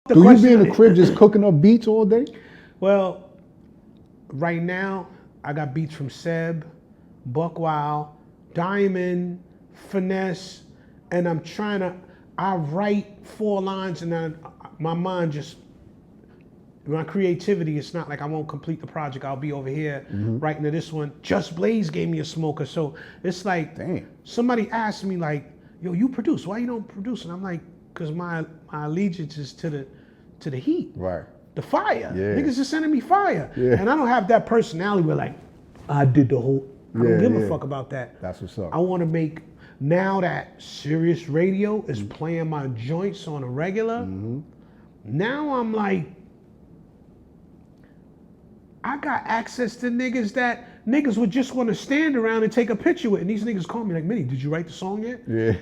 Do you be in the crib just cooking up beats all day? Well, right now, I got beats from Seb, Buck Wild, Diamond, Finesse, and I write 4 lines and then my mind just, my creativity, it's not like I won't complete the project. I'll be over here writing to this one. Just Blaze gave me a smoker. So it's like, damn. Somebody asked me like, yo, you produce, why you don't produce? And I'm like, cause my allegiance is to the heat. Right. The fire. Yeah. Niggas are sending me fire. Yeah. And I don't have that personality where like, I did the whole, I don't give a fuck about that. That's what's up. I want to make, now that Sirius Radio is playing my joints on a regular, now I'm like, I got access to niggas that niggas would just want to stand around and take a picture with. And these niggas call me like, Minnie, did you write the song yet? Yeah.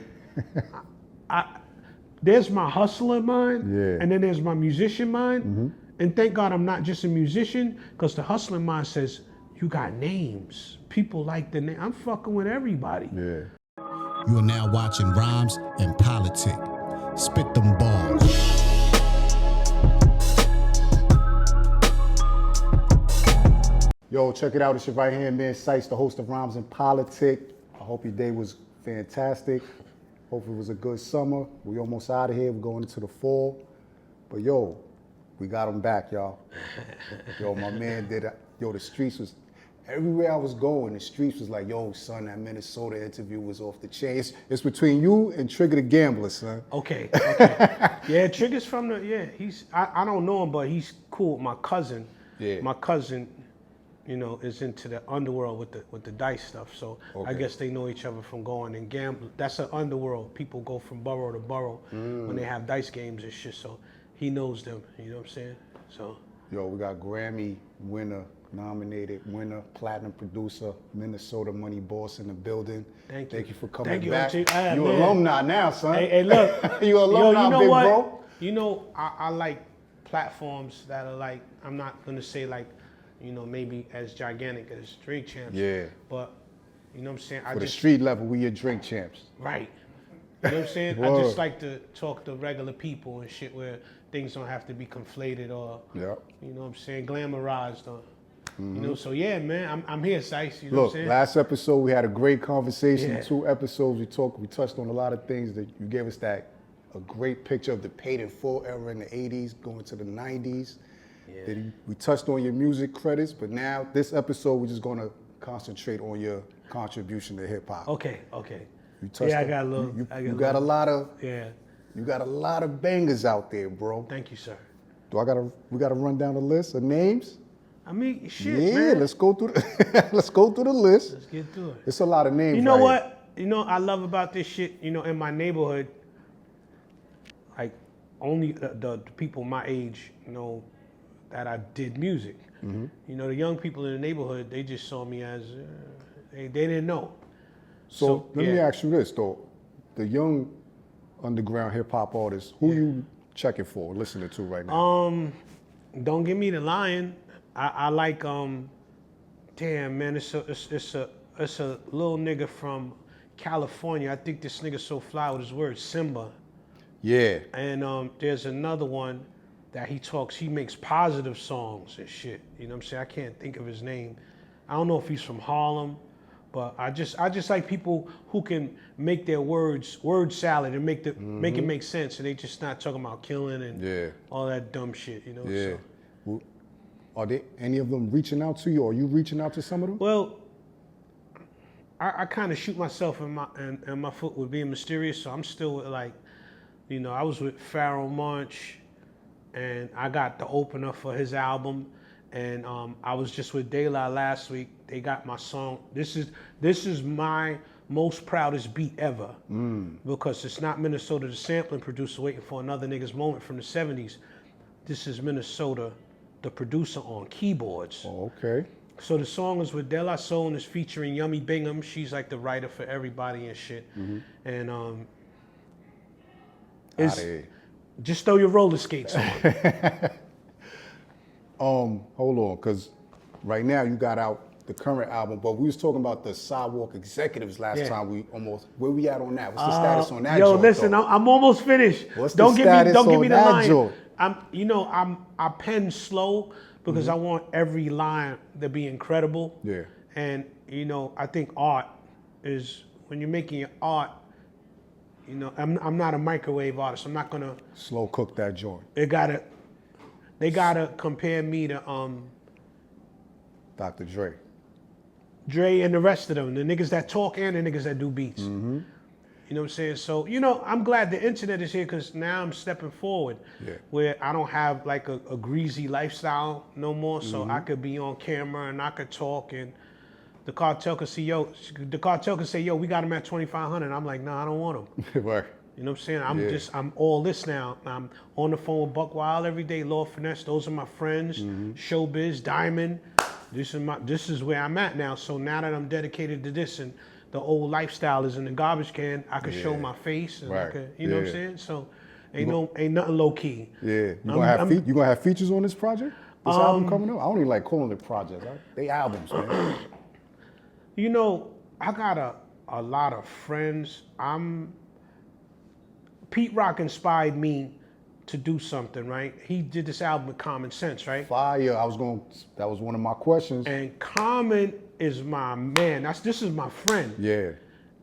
There's my hustler mind, Yeah. and then there's my musician mind. And thank God I'm not just a musician, because the hustler mind says, you got names. People like the name. I'm fucking with everybody. Yeah. You are now watching Rhymes and Politic. Spit them balls. Yo, check it out. It's your right hand man, Cise, the host of Rhymes and Politic. I hope your day was fantastic. Hope it was a good summer. We almost out of here. We're going into the fall. But yo, we got him back, y'all. Yo, my man did it. Yo, the streets was, everywhere I was going, the streets was like, yo, son, that Minnesota interview was off the chain. It's between you and Trigger the Gambler, son. Okay. Yeah, Trigger's from I don't know him, but he's cool. My cousin. Yeah. My cousin, you know, is into the underworld with the dice stuff. So I guess they know each other from going and gamble. That's an underworld. People go from borough to borough when they have dice games and shit. So he knows them. You know what I'm saying? So. Yo, we got Grammy winner, nominated winner, platinum producer, Minnesota Money Boss in the building. Thank you. Thank you for coming Thank you, back. Auntie. You alumni now, son. Hey, look. You alumni, you know big what? bro. You know, I like platforms that are like, I'm not gonna say like, you know, maybe as gigantic as Drink Champs. Yeah. But, you know what I'm saying? For the street level, we your drink champs. Right. You know what I'm saying? I just like to talk to regular people and shit where things don't have to be conflated or, you know what I'm saying, glamorized or, you know, so yeah, man, I'm here, Cise, you know what I'm saying? Last episode, we had a great conversation. Yeah. 2 episodes, we touched on a lot of things that you gave us a great picture of the paid in full era in the 80s, going to the 90s. Yeah. We touched on your music credits, but now this episode, we're just gonna concentrate on your contribution to hip hop. Okay. You touched I got a little. You got a lot of. Yeah. You got a lot of bangers out there, bro. Thank you, sir. We gotta run down the list of names? I mean, shit, yeah, man. let's go through let's go through the list. Let's get through it. It's a lot of names. You know right what? Here. You know, I love about this shit, you know, in my neighborhood, like only the people my age know that I did music. You know, the young people in the neighborhood, they just saw me as, they didn't know. So let me ask you this though. The young underground hip hop artists, who you checking for, listening to right now? Don't give me the lion. I like damn man, it's a little nigga from California. I think this nigga so fly with his words, Simba. Yeah. And there's another one that he makes positive songs and shit. You know what I'm saying? I can't think of his name. I don't know if he's from Harlem, but I just like people who can make their word salad and make it make sense, and they just not talking about killing and all that dumb shit, you know? Yeah. So. Well, are there any of them reaching out to you, or are you reaching out to some of them? Well, I kind of shoot myself in my foot with being mysterious, so I'm still with like, you know, I was with Pharoah Monch, and I got the opener for his album, and I was just with De La last week. They got my song. This is my most proudest beat ever, because it's not Minnesota, the sampling producer, waiting for another nigga's moment from the 70s. This is Minnesota, the producer on keyboards. Oh, okay. So the song is with De La Soul and is featuring Yummy Bingham. She's like the writer for everybody and shit. And it's just throw your roller skates on. Hold on, because right now you got out the current album, but we was talking about the Sidewalk Executives last time. Where we at on that? What's the status on that? Yo, joint, listen, though? I'm almost finished. What's don't the give status me the on line. joint? I pen slow because I want every line to be incredible. Yeah. And I think art is when you're making your art. I'm not a microwave artist. I'm not gonna Slow cook that joint. They gotta compare me to Dr. Dre. Dre and the rest of them, the niggas that talk and the niggas that do beats. You know what I'm saying? So, I'm glad the internet is here because now I'm stepping forward where I don't have like a greasy lifestyle no more. So I could be on camera and I could talk and the cartel could say, yo, we got him at 2,500. I'm like, nah, I don't want him. Right. You know what I'm saying? I'm all this now. I'm on the phone with Buck Wild every day, Lord Finesse. Those are my friends. Showbiz, Diamond. This is where I'm at now. So now that I'm dedicated to this and the old lifestyle is in the garbage can, I can show my face and I can, you know what I'm saying? So ain't nothing low key. Yeah. You gonna have features on this project? This album coming up? I don't even like calling it projects. They albums, man. I got a lot of friends. Pete Rock inspired me to do something, right? He did this album with Common Sense, right? Fire. That was one of my questions. And Common is my man. This is my friend. Yeah.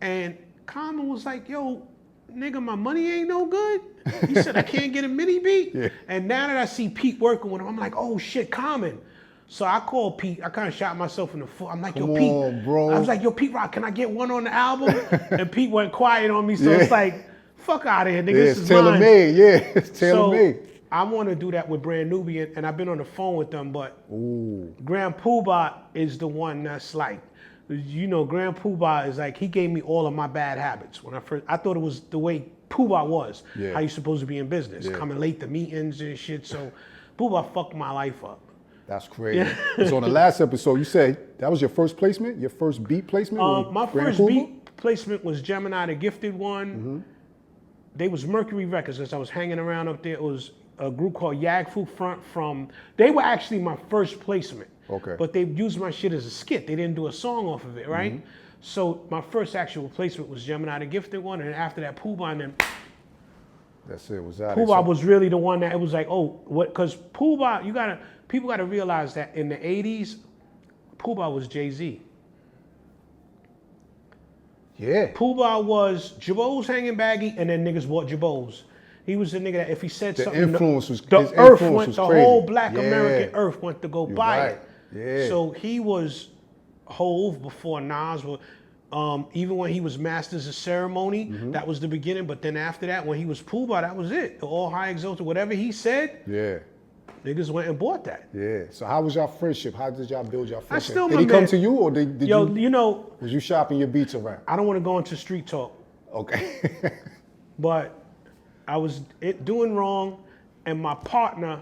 And Common was like, yo, nigga, my money ain't no good. He said, I can't get a mini beat. Yeah. And now that I see Pete working with him, I'm like, oh shit, Common. So I called Pete. I kind of shot myself in the foot. I'm like, yo, Pete. Come on, bro. I was like, yo, Pete Rock, can I get one on the album? And Pete went quiet on me. So it's like, fuck out of here, nigga. Yeah, this it's is tailor-made. Yeah, it's tailor-made. So I want to do that with Brand Nubian, and I've been on the phone with them, but Ooh. Grand Poobah is the one that's like, Grand Poobah is like, he gave me all of my bad habits. When I thought it was the way Poobah was, how you supposed to be in business, coming late to meetings and shit. So Poobah fucked my life up. That's crazy. So on the last episode, you said that was your first placement, your first beat placement? My Grand first Poobah? beat placement was Gemini, the Gifted One. They was Mercury Records. As I was hanging around up there, it was a group called Yag Fu Front they were actually my first placement. Okay. But they used my shit as a skit. They didn't do a song off of it, right? So my first actual placement was Gemini, the Gifted One, and after that, Poobah, and then That's it. Was that Poobah was really the one that it was like, oh, what? Because Poobah, people gotta realize that in the 80s, Poobah was Jay-Z. Yeah. Poobah was Jabos hanging baggy, and then niggas bought Jabos. He was the nigga that if he said something, his the influence earth was went, the crazy. whole Black Yeah. American earth went to go You're buy right. it. Yeah. So he was Hove before Nas. Even when he was Masters of Ceremony, that was the beginning. But then after that, when he was Poobah, that was it. The All High Exalted, whatever he said, Yeah. niggas went and bought that. Yeah. So how was your friendship? How did y'all build your friendship? still Did my he come man. to you or did Yo, you was you shopping your beats around? I don't want to go into street talk, Okay. but I was doing wrong, and my partner,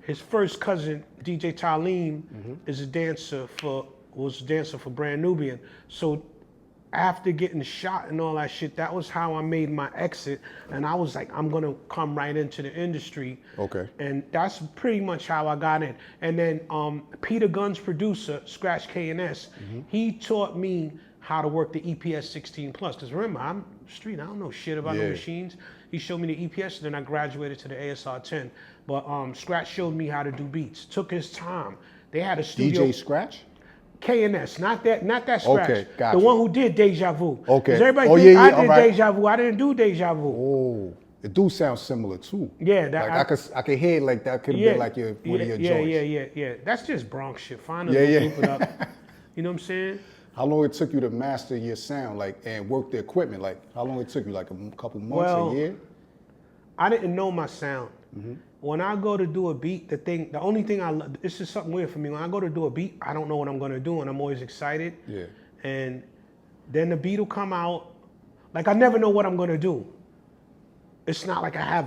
his first cousin, DJ Talim, was a dancer for Brand Nubian. So after getting shot and all that shit, that was how I made my exit. And I was like, I'm gonna come right into the industry. Okay. And that's pretty much how I got in. And then Peter Gunn's producer, Scratch K&S, he taught me how to work the EPS 16 plus. Because remember, I'm street, I don't know shit about no machines. He showed me the EPS, and then I graduated to the ASR 10. But Scratch showed me how to do beats. Took his time. They had a studio. DJ Scratch? K&S, not that Scratch. Okay, gotcha. The one who did Deja Vu. Okay. 'Cause everybody Oh, think yeah, I all did right. Deja Vu. I didn't do Deja Vu. Oh, it do sound similar too. Yeah, I could hear like that could have been like one of your joints. Yeah. That's just Bronx shit. Find a Yeah. group it up. You know what I'm saying? How long it took you to master your sound, and work the equipment? How long it took you? Like a couple months, a year? I didn't know my sound. When I go to do a beat, the only thing this is something weird for me. When I go to do a beat, I don't know what I'm gonna do, and I'm always excited. Yeah. And then the beat will come out. Like I never know what I'm gonna do. It's not like I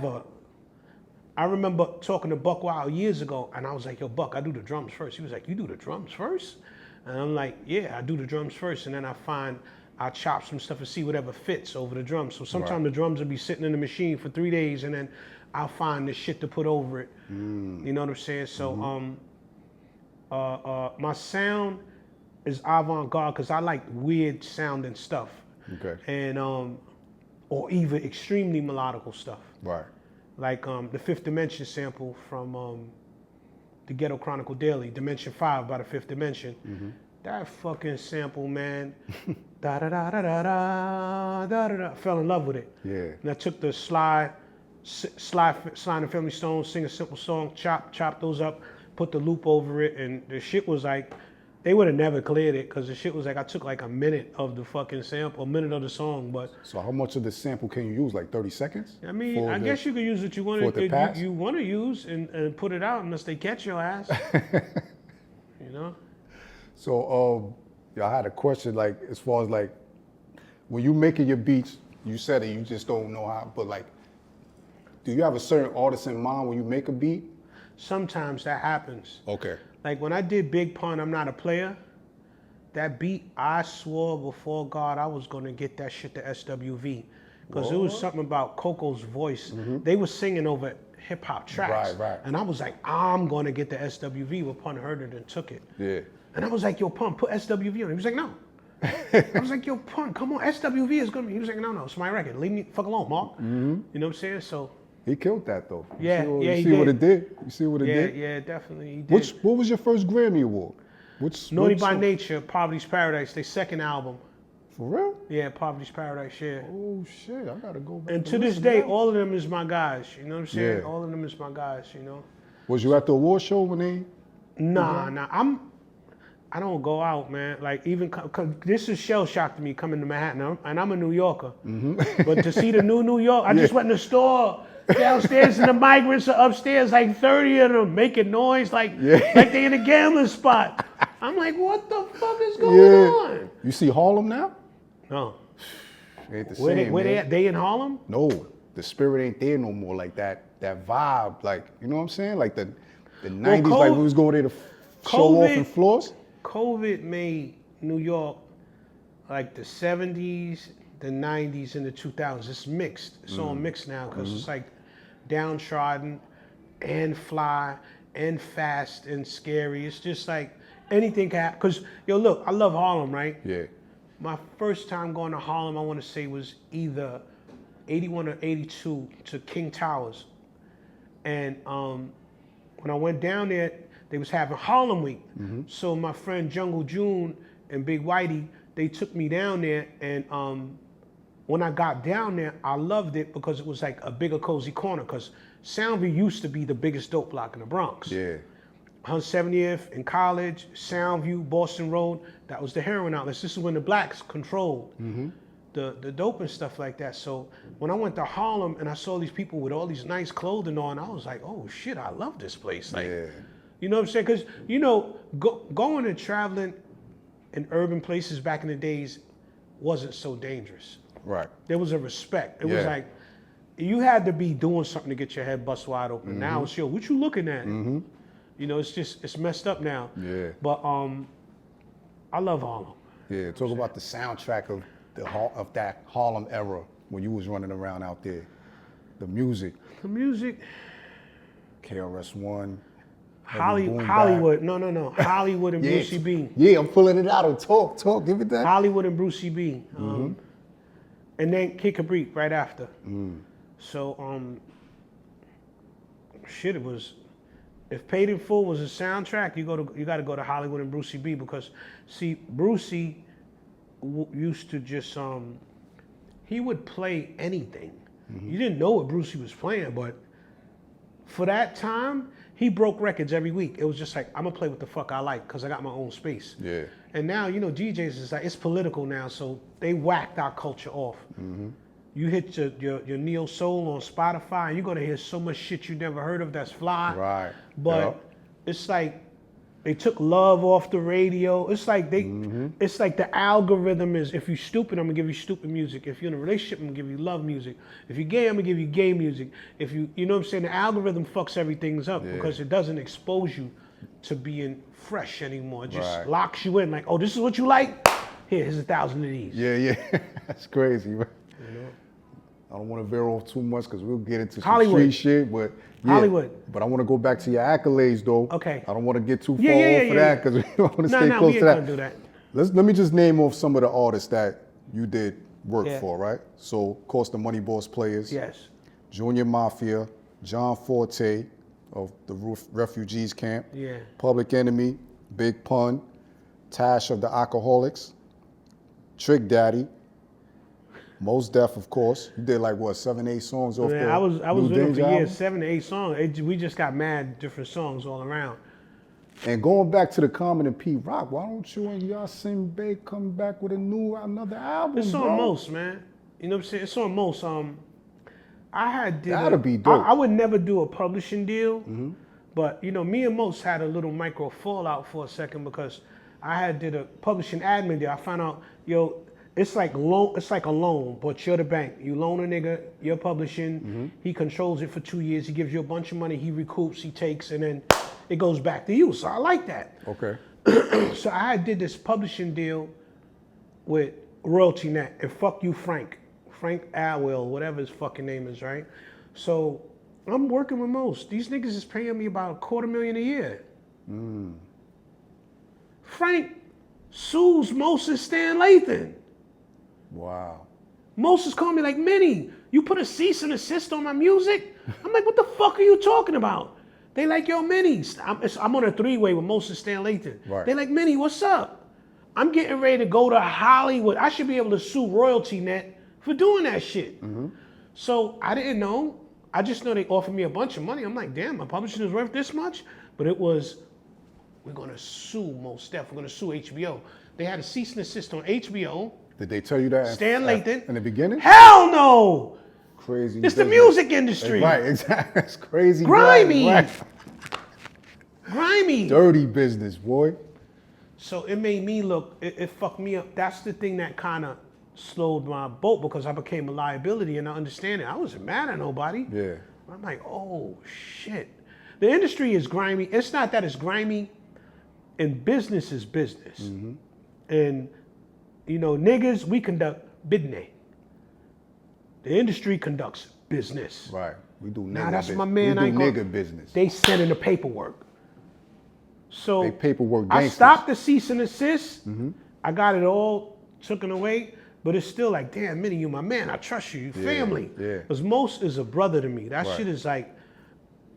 remember talking to Buck Wild years ago, and I was like, yo, Buck, I do the drums first. He was like, you do the drums first? And I'm like, yeah, I do the drums first, and then I chop some stuff and see whatever fits over the drums. So sometimes the drums will be sitting in the machine for 3 days, and then I'll find the shit to put over it. You know what I'm saying? So my sound is avant-garde because I like weird sounding stuff. Okay. And or even extremely melodical stuff. Right. like the Fifth Dimension sample from the Ghetto Chronicle Daily, Dimension 5 by the Fifth Dimension. That fucking sample, man, da da da da da da da da. I fell in love with it. Yeah. And I took the Sly and Family Stone, Sing a Simple Song, chop those up, put the loop over it, and the shit was like, they would have never cleared it because the shit was like, I took like a minute of the fucking sample, a minute of the song, but. So how much of the sample can you use? Like 30 seconds? I mean, I guess you could use what you want you want to use and put it out unless they catch your ass. You know? So, I had a question, like, as far as like, when you making your beats, you said it, you just don't know how, but like, do you have a certain artist in mind when you make a beat? Sometimes that happens. Okay. Like when I did Big Pun, I'm Not a Player, that beat, I swore before God I was gonna get that shit to SWV. Because it was something about Coco's voice. They were singing over hip hop tracks. Right. And I was like, I'm gonna get the SWV, but Pun heard it and took it. Yeah. And I was like, yo, Pun, put SWV on it. He was like, no. I was like, yo, Pun, come on, SWV is gonna be. He was like, no, it's my record. Leave me the fuck alone, Mark. You know what I'm saying? So. He killed that though. Yeah, you see what it did? You see what it did? Yeah, definitely. He did. What was your first Grammy award? Naughty by Nature, Poverty's Paradise, their second album. For real? Yeah, Poverty's Paradise, yeah. Oh shit, I gotta go back. And to this day, all of them is my guys. You know what I'm saying? Yeah. All of them is my guys, you know? Was you at the award show when they? Nah, I don't go out, man. Like even, cause this is shell shock to me coming to Manhattan, and I'm a New Yorker. But to see the New York, I just went in the store downstairs and the migrants are upstairs, like 30 of them making noise, like they in a gambling spot. I'm like, what the fuck is going on? You see Harlem now? No. Ain't the Where same, they man. at? They in Harlem? No, the spirit ain't there no more. Like that vibe, like, you know what I'm saying? Like the 90s, like we was going there to show off in floors. COVID made New York like the 70s, the 90s, and the 2000s. It's mixed. It's all mixed now because it's like downtrodden and fly and fast and scary. It's just like anything can happen. Because, yo, look, I love Harlem, right? Yeah. My first time going to Harlem, I want to say, was either 81 or 82 to King Towers. And when I went down there, they was having Harlem Week. So my friend Jungle June and Big Whitey, they took me down there. And when I got down there, I loved it because it was like a bigger cozy corner. Because Soundview used to be the biggest dope block in the Bronx. Yeah. 170th in College, Soundview, Boston Road, that was the heroin outlets. This is when the blacks controlled the dope and stuff like that. So when I went to Harlem and I saw these people with all these nice clothing on, I was like, oh shit, I love this place. Like, you know what I'm saying? Because, you know, going and traveling in urban places back in the days wasn't so dangerous. Right. There was a respect. It was like, you had to be doing something to get your head bust wide open. Now it's, yo, what you looking at? You know, it's messed up now. Yeah. But I love Harlem. Yeah. Talk about the soundtrack of that Harlem era when you was running around out there. The music. The music. KRS-One. Hollywood. No. Hollywood and Brucey B. Yeah, I'm pulling it out. Talk. Give it that. Hollywood and Brucey B. And then Kid Capri right after. So, shit, it was. If Paid in Full was a soundtrack, you got to go to Hollywood and Brucey B because, see, Brucey used to just he would play anything. You didn't know what Brucey was playing, but for that time, he broke records every week. It was just like, I'm gonna play what the fuck I like because I got my own space. Yeah. And now, you know, DJs is like, it's political now, so they whacked our culture off. You hit your neo soul on Spotify, and you're gonna hear so much shit you never heard of that's fly. Right. But it's like they took love off the radio. It's like it's like the algorithm is, if you're stupid, I'm gonna give you stupid music. If you're in a relationship, I'm gonna give you love music. If you're gay, I'm gonna give you gay music. If you know what I'm saying, the algorithm fucks everything up because it doesn't expose you to being fresh anymore. It just locks you in, like, oh, this is what you like? Here's 1,000 of these. Yeah. That's crazy, right? You know? I don't want to veer off too much because we'll get into some Hollywood. street shit, but Hollywood. But I want to go back to your accolades, though. Okay. I don't want to get too far off of that because we don't want to stay close to that. Gonna do that. Let me just name off some of the artists that you did work for, right? So, of course, the Money Boss Players. Yes. Junior Mafia, John Forte of the refugees camp. Yeah. Public Enemy, Big Pun, Tash of the Alcoholics, Trick Daddy, Mos Def, of course. You did like what, 7, 8 songs off Man, the I was New with him Danger for years, album? 7 to 8 songs. We just got mad different songs all around. And going back to the Common and Pete Rock, why don't you and Yasin Bey come back with another album, It's bro? on most, man. You know what I'm saying? It's on most. That'd be dope. I would never do a publishing deal, but you know, me and Most had a little micro fallout for a second because I did a publishing admin deal. I found out, yo, it's like a loan, but you're the bank. You loan a nigga, you're publishing. He controls it for 2 years. He gives you a bunch of money. He recoups, he takes, and then it goes back to you. So I like that. Okay. So I did this publishing deal with Royalty Net, and fuck you, Frank Alwell, whatever his fucking name is, right? So I'm working with Most. These niggas is paying me about $250,000 a year. Frank sues Most and Stan Lathan. Wow. Most is calling me like, Minnie, you put a cease and desist on my music? I'm like, what the fuck are you talking about? They like, yo, Minnie, I'm on a 3-way with Most and Stan Lathan. Right. They like, Minnie, what's up? I'm getting ready to go to Hollywood. I should be able to sue Royalty Net for doing that shit. So I didn't know. I just know they offered me a bunch of money. I'm like, damn, my publishing is worth this much? But it was, we're gonna sue Mos Def. We're gonna sue HBO. They had a cease and desist on HBO. Did they tell you that Stan Lathan. in the beginning? Hell no! Crazy. It's the business. music industry. Right, exactly. It's crazy. Grimy. Right. Grimy. Dirty business, boy. So it made me look, it fucked me up. That's the thing that kind of slowed my boat because I became a liability and I understand it. I wasn't mad at nobody. Yeah. I'm like, oh shit. The industry is grimy. It's not that it's grimy, and business is business. And, you know, niggas, we conduct business. The industry conducts business. Right. We do nigga Now that's business. my man. We do nigga business. They send in the paperwork. So They paperwork I gangsters. stopped the cease and desist. I got it all taken away, but it's still like, damn, Minnie, you my man. I trust you. You family. yeah. Because Most is a brother to me. That Right. shit is like,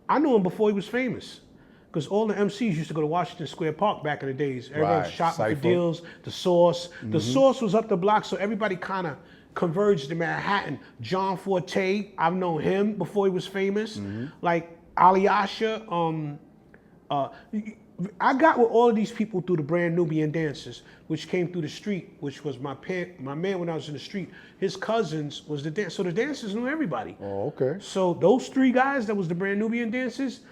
I knew him before he was famous. Because all the MCs used to go to Washington Square Park back in the days. Everybody was Right. shopping for Cypher. deals. The Source. The Source was up the block, so everybody kind of converged in Manhattan. John Forte, I've known him before he was famous. Like Alyasha. I got with all of these people through the Brand Nubian Dancers, which came through the street, which was my man when I was in the street. His cousins was the dance, so the dancers knew everybody. Oh, okay. So those 3 guys that was the Brand Nubian Dancers,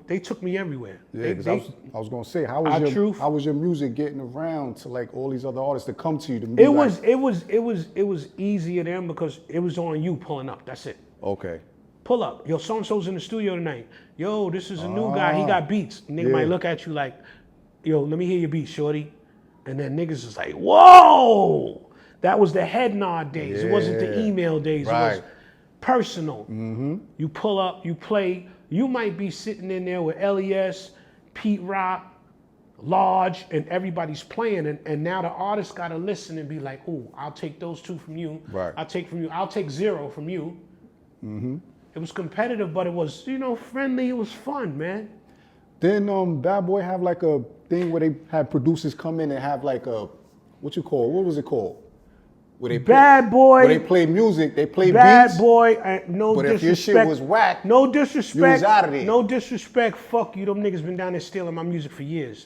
they took me everywhere. Yeah, because I was gonna say, how was your music getting around to like all these other artists to come to you to be It like, was easier then because it was on you pulling up. That's it. okay. Pull up. Yo, so-and-so's in the studio tonight. Yo, this is a new guy. He got beats. Nigga might look at you like, yo, let me hear your beats, shorty. And then niggas is like, whoa! That was the head nod days. It wasn't the email days. Right. It was personal. You pull up, you play. You might be sitting in there with LES, Pete Rock, Large, and everybody's playing. And now the artist got to listen and be like, ooh, I'll take those 2 from you. Right. I'll take 0 from you. It was competitive, but it was, you know, friendly. It was fun, man. Then Bad Boy have like a thing where they had producers come in and have like a, what was it called? Where they Bad Boy. Where they play music, they play Bad beats. Boy, no But if disrespect. your shit was whack, no disrespect. you was out of there. No disrespect. Fuck you. Them niggas been down there stealing my music for years.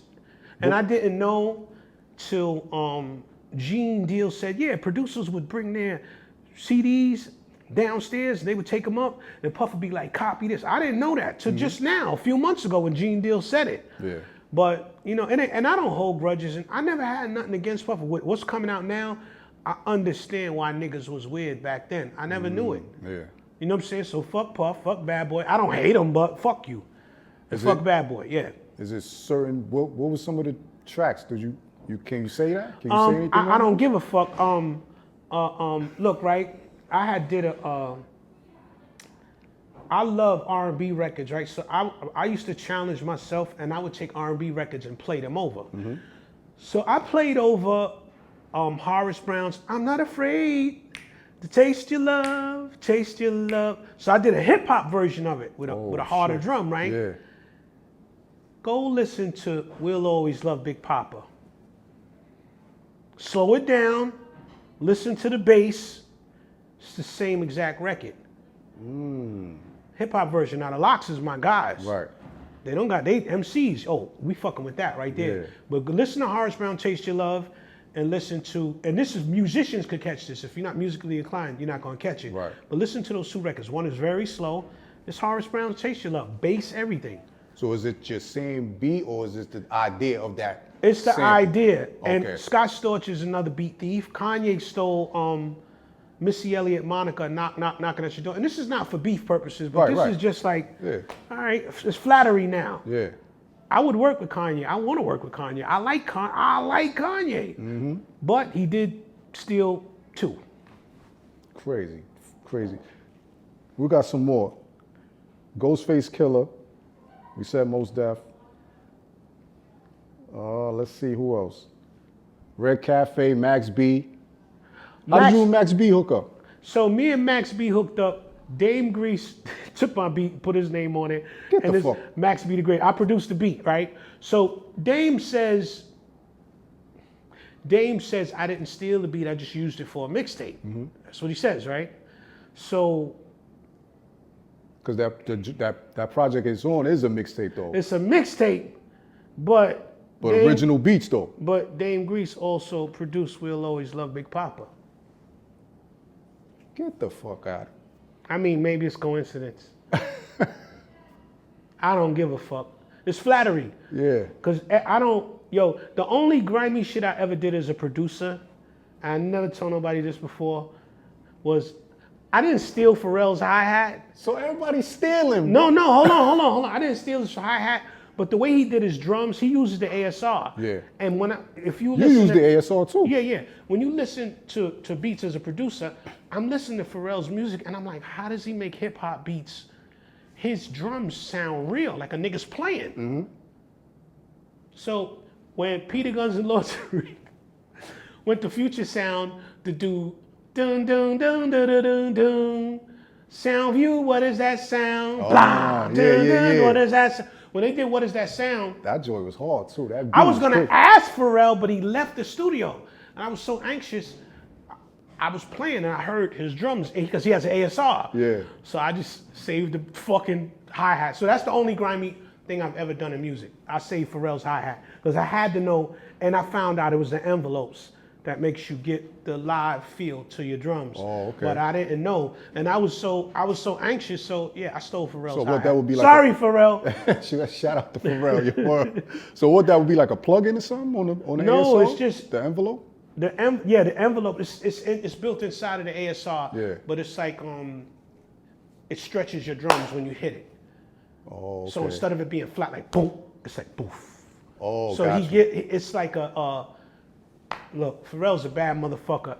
And I didn't know till Gene Deal said, yeah, producers would bring their CDs downstairs, they would take them up, and Puff would be like, copy this. I didn't know that till just now, a few months ago when Gene Deal said it. Yeah. But, you know, and I don't hold grudges, and I never had nothing against Puff. What's coming out now, I understand why niggas was weird back then. I never knew it. Yeah. You know what I'm saying? So fuck Puff, fuck Bad Boy. I don't hate him, but fuck you. And fuck Bad Boy, yeah. Is it certain, what was some of the tracks? Can you say that? Can you say anything? I don't give a fuck. Look, right? I had did I love R&B records, right? So I used to challenge myself, and I would take R&B records and play them over. So I played over Horace Brown's "I'm Not Afraid to Taste Your Love Taste Your Love. So I did a hip hop version of it with a harder drum, right? Yeah. Go listen to We'll Always Love Big Papa. Slow it down, listen to the bass. It's the same exact record. Hip hop version. Now the Locks is my guys. Right. They MCs. Oh, we fucking with that right there. Yeah. But listen to Horace Brown, Taste Your Love, and listen to, and this is, musicians could catch this. If you're not musically inclined, you're not gonna catch it. Right. But listen to those two records. One is very slow. It's Horace Brown, Taste Your Love. Bass, everything. So is it your same beat or is it the idea of that? It's the sample? idea. And Okay. Scott Storch is another beat thief. Kanye stole Missy Elliott, Monica, knocking at your door. And this is not for beef purposes, but this is just like, all right, it's flattery now. Yeah. I would work with Kanye. I want to work with Kanye. I like Kanye. Mm-hmm. But he did steal 2. Crazy. We got some more. Ghostface Killer. We said Mos Def. Let's see who else. Red Cafe, Max B. How did you and Max B hook up? So me and Max B hooked up. Dame Grease took my beat, put his name on it. Get and the this fuck. Max B the Great. I produced the beat, right? So Dame says I didn't steal the beat, I just used it for a mixtape. Mm-hmm. That's what he says, right? So Because that project it's on is a mixtape though. it's a mixtape, but Original beats though. But Dame Grease also produced We'll Always Love Big Papa. Get the fuck out. I mean, maybe it's coincidence. I don't give a fuck. It's flattery. Yeah. Because the only grimy shit I ever did as a producer, I never told nobody this before, was I didn't steal Pharrell's hi-hat. So everybody's stealing. No, hold on. I didn't steal his hi-hat. But the way he did his drums, he uses the ASR. Yeah. And if you You listen use to, the ASR too. Yeah. When you listen to beats as a producer, I'm listening to Pharrell's music and I'm like, how does he make hip hop beats? His drums sound real, like a nigga's playing. Mm-hmm. So when Peter Guns and Lord went to Future Sound to do dun dun dun dun dun dun dun, Soundview, what is that sound? Blah, yeah. What is that sound? When they did What Is That Sound? That joy was hard too. That beat I was gonna quick. ask Pharrell, but he left the studio. And I was so anxious. I was playing and I heard his drums because he has an ASR. Yeah. So I just saved the fucking hi-hat. So that's the only grimy thing I've ever done in music. I saved Pharrell's hi-hat because I had to know, and I found out it was the envelopes that makes you get the live feel to your drums. Oh, okay. But I didn't know, and I was so anxious. So yeah, I stole Pharrell's So hi-hat. what that would be like? Sorry, Pharrell. Shout out to Pharrell. Your word. So what that would be like a plug-in or something on the No, ASR? it's just- the envelope. The envelope it's built inside of the ASR. Yeah. But it's like it stretches your drums when you hit it. Oh, okay. So instead of it being flat like boom, it's like poof. Oh, So gotcha. it's like look, Pharrell's a bad motherfucker.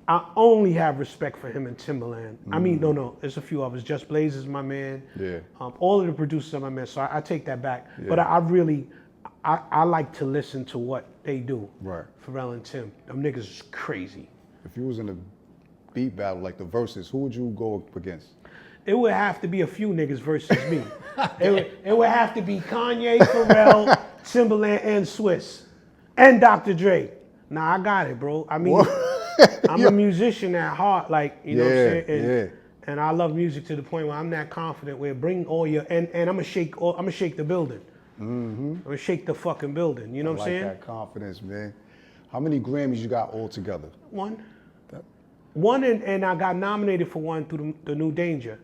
I only have respect for him and Timbaland. I mean, no, there's a few of us. Just Blaze is my man. Yeah. All of the producers are my man, so I take that back. Yeah. But I really like to listen to what they do. Right. Pharrell and Tim. Them niggas is crazy. If you was in a beat battle like the verses, who would you go up against? It would have to be a few niggas versus me. it would have to be Kanye, Pharrell, Timbaland, and Swiss. And Dr. Dre. Nah, I got it, bro. I mean, I'm a musician at heart, like, you know what I'm saying? And I love music to the point where I'm that confident where bring all your, and I'm gonna shake the building. Mm-hmm. I'm gonna shake the fucking building, you know what I'm saying? I like that confidence, man. How many Grammys you got all together? One, and I got nominated for one through the New Danger.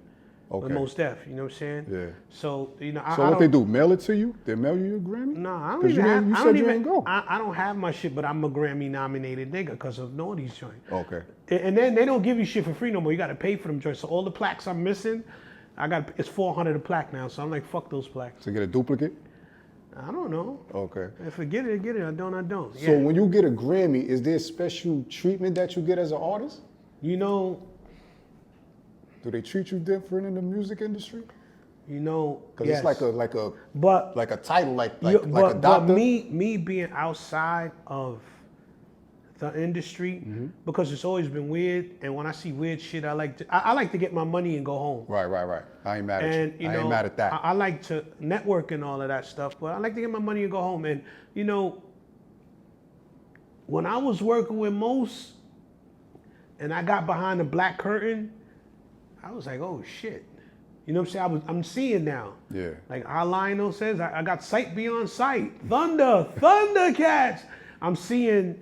Okay. With Mos Def, you know what I'm saying? Yeah. So, you know, So what they do? Mail it to you? They mail you your Grammy? No, I don't 'Cause even you have. didn't- you I said don't you even. didn't go. I don't have my shit, but I'm a Grammy nominated nigga because of Naughty's joint. Okay. And then they don't give you shit for free no more. You got to pay for them joints. So all the plaques I'm missing, it's $400 a plaque now. So I'm like, fuck those plaques. To get a duplicate? I don't know. Okay. If I get it, I get it. I don't. So when you get a Grammy, is there special treatment that you get as an artist? You know, Do they treat you different in the music industry? Because yes. it's like a But title, like but a doctor. me being outside of the industry because it's always been weird. And when I see weird shit, I like to get my money and go home. Right. I ain't mad at And you. I ain't mad at that. I like to network and all of that stuff, but I like to get my money and go home. And when I was working with Mos, and I got behind the black curtain, I was like, oh shit. You know what I'm saying? I'm seeing now. Yeah. Like how Lionel says, I got sight beyond sight. Thundercats. I'm seeing,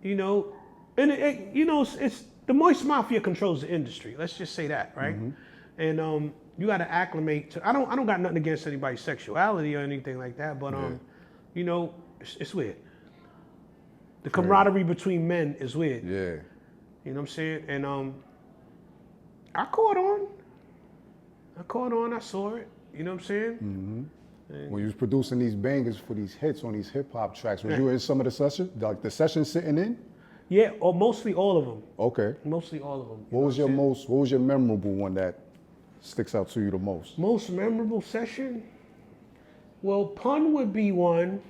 and it's the Moist Mafia controls the industry. Let's just say that, right? And you got to acclimate to. I don't got nothing against anybody's sexuality or anything like that, but it's weird. The camaraderie between men is weird. Yeah. You know what I'm saying? And I caught on. I saw it. You know what I'm saying? When you was producing these bangers for these hits on these hip hop tracks, was you in some of the sessions? Like the sessions sitting in? Yeah, or mostly all of them. Okay. Mostly all of them. What was your memorable one that sticks out to you the most? Most memorable session? Well, Pun would be one.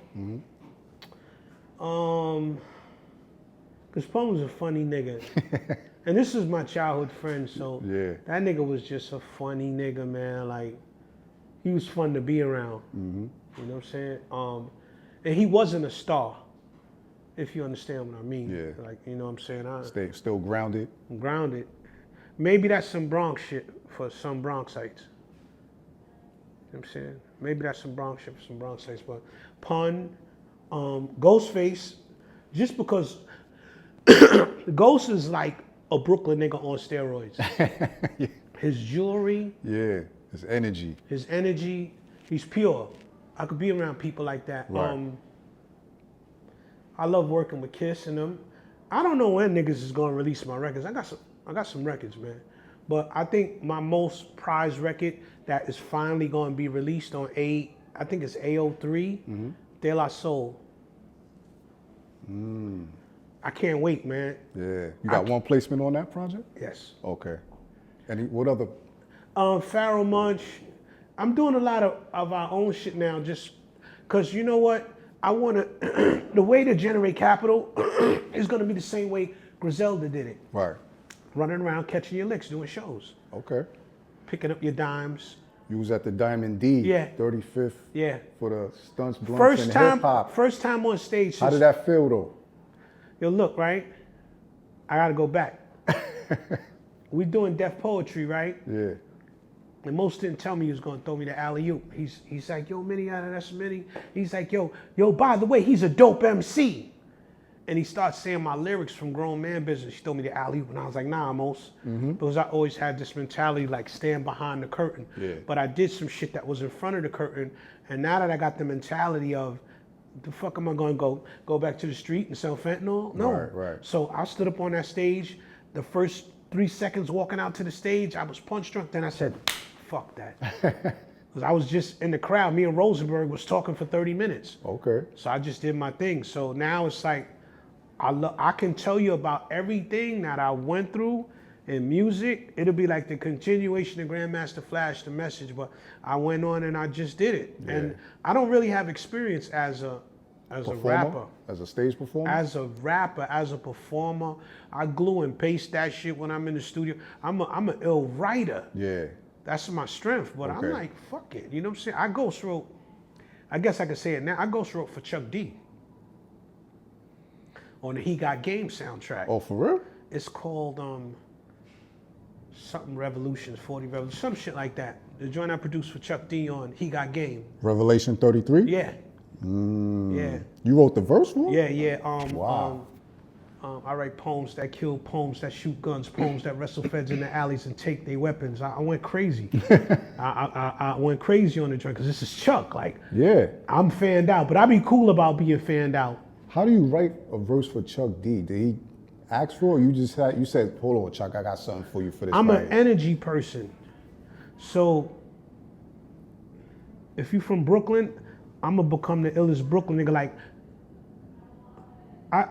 Because Pun was a funny nigga. And this is my childhood friend, so that nigga was just a funny nigga, man. Like, he was fun to be around. You know what I'm saying? And he wasn't a star, if you understand what I mean. Yeah. Like, you know what I'm saying? Still grounded. I'm grounded. Maybe that's some Bronx shit for some Bronxites. You know what I'm saying? Maybe that's some Bronx shit for some Bronxites, but Pun, Ghostface, just because Ghost is like a Brooklyn nigga on steroids. Yeah. His jewelry. Yeah, his energy. He's pure. I could be around people like that. Right. I love working with Kiss and them. I don't know when niggas is gonna release my records. I got some records, man. But I think my most prized record that is finally gonna be released on I think it's A03, De La Soul. I can't wait, man. Yeah. You got one placement on that project? Yes. Okay. And what other? Pharaoh Munch. I'm doing a lot of our own shit now just because you know what? I want to, the way to generate capital is going to be the same way Griselda did it. Right. Running around, catching your licks, doing shows. Okay. Picking up your dimes. You was at the Diamond D, Yeah. 35th. Yeah. For the stunts, blunts, and hip hop. First time on stage. How did that feel though? Yo, look, right? I got to go back. We doing Def Poetry, right? Yeah. And Most didn't tell me he was gonna throw me the alley-oop. He's like, yo, Minnie, that's Minnie. He's like, yo, by the way, he's a dope MC. And he starts saying my lyrics from Grown Man Business. He threw me the alley-oop, and I was like, nah, Most. Because I always had this mentality, like, stand behind the curtain. Yeah. But I did some shit that was in front of the curtain, and now that I got the mentality of, the fuck am I gonna go back to the street and sell fentanyl? No. Right. So I stood up on that stage. The first 3 seconds walking out to the stage, I was punch drunk. Then I said, fuck that. Because I was just in the crowd. Me and Rosenberg was talking for 30 minutes. Okay. So I just did my thing. So now it's like, I can tell you about everything that I went through in music. It'll be like the continuation of Grandmaster Flash, The Message, but I went on and I just did it. Yeah. And I don't really have experience as a rapper. As a stage performer? As a rapper, as a performer. I glue and paste that shit when I'm in the studio. I'm an ill writer. Yeah. That's my strength, but Okay. I'm like, fuck it. You know what I'm saying? I ghost wrote, I guess I can say it now, I ghost wrote for Chuck D on the He Got Game soundtrack. Oh, for real? It's called something Revolutions, 40 Revolutions, some shit like that. The joint I produced for Chuck D on He Got Game. Revelation 33? Yeah. Yeah. You wrote the verse for it? Yeah. Wow. I write poems that kill, poems that shoot guns, poems that wrestle feds in the alleys and take their weapons. I went crazy. I went crazy on the joint because this is Chuck. Like, Yeah. I'm fanned out, but I be cool about being fanned out. How do you write a verse for Chuck D? Did he ask for it, or you said, hold on, Chuck, I got something for you for this? I'm right an here." energy person. So if you from Brooklyn, I'm gonna become the illest Brooklyn nigga. Like, I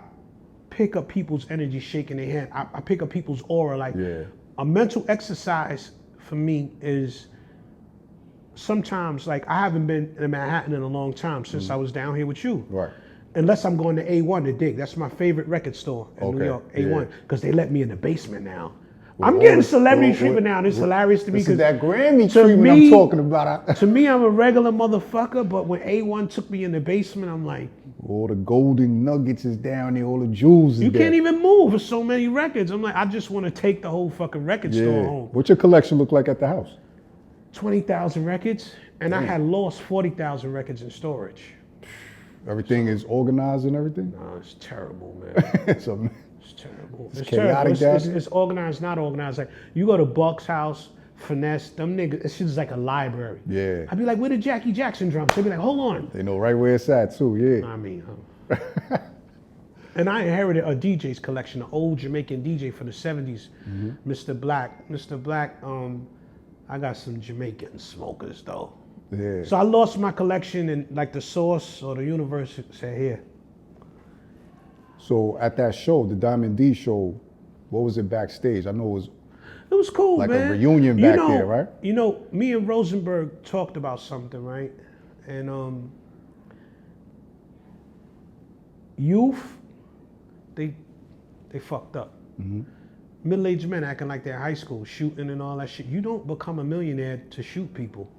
pick up people's energy shaking their hand. I pick up people's aura. Like, Yeah. a mental exercise for me is sometimes, like, I haven't been in Manhattan in a long time since I was down here with you. Right. Unless I'm going to A1 to dig. That's my favorite record store in New York, A1, because they let me in the basement now. I'm getting celebrity treatment now. It's hilarious to me. This is that Grammy to treatment me, I'm talking about. To me, I'm a regular motherfucker, but when A1 took me in the basement, I'm like, all the golden nuggets is down there, all the jewels is there. you can't even move for so many records. I'm like, I just want to take the whole fucking record store home. What's your collection look like at the house? 20,000 records, and I had lost 40,000 records in storage. Everything is organized and everything? No, it's terrible, man. It's terrible. It's chaotic, terrible. It's organized, not organized. Like, you go to Buck's house, Finesse, them niggas, it's just like a library. Yeah. I'd be like, where the Jackie Jackson drums? They'd be like, hold on. They know right where it's at too, yeah. I mean, and I inherited a DJ's collection, an old Jamaican DJ from the 70s, Mr. Black. Mr. Black, I got some Jamaican smokers though. Yeah. So I lost my collection, and like the Source or the Universe said, here. So at that show, the Diamond D show, what was it backstage? I know it was cool, like man. a reunion back there, right? You know, me and Rosenberg talked about something, right? And youth, they fucked up. Middle-aged men acting like they're high school, shooting and all that shit. You don't become a millionaire to shoot people.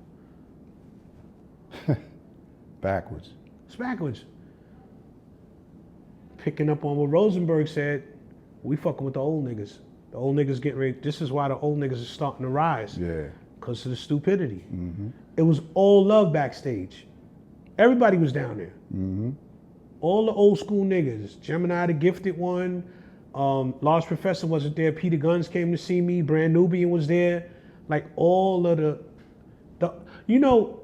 Backwards. It's backwards. Picking up on what Rosenberg said, we fucking with the old niggas. The old niggas getting ready. This is why the old niggas are starting to rise. Yeah. Because of the stupidity. It was all love backstage. Everybody was down there. All the old school niggas. Gemini, the gifted one. Large Professor wasn't there. Peter Guns came to see me. Brand Nubian was there. Like all of the you know,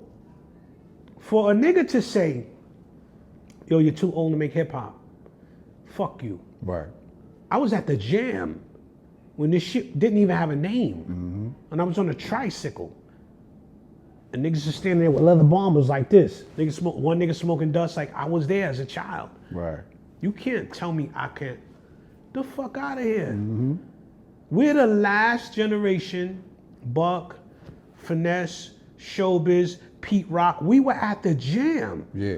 for a nigga to say, yo, you're too old to make hip hop. Fuck you. Right. I was at the Jam when this shit didn't even have a name. And I was on a tricycle. And niggas just standing there with leather bombers like this. One nigga smoking dust like I was there as a child. Right. You can't tell me I can't. The fuck out of here. We're the last generation, Buck, Finesse, Showbiz, Pete Rock. We were at the Jam. Yeah.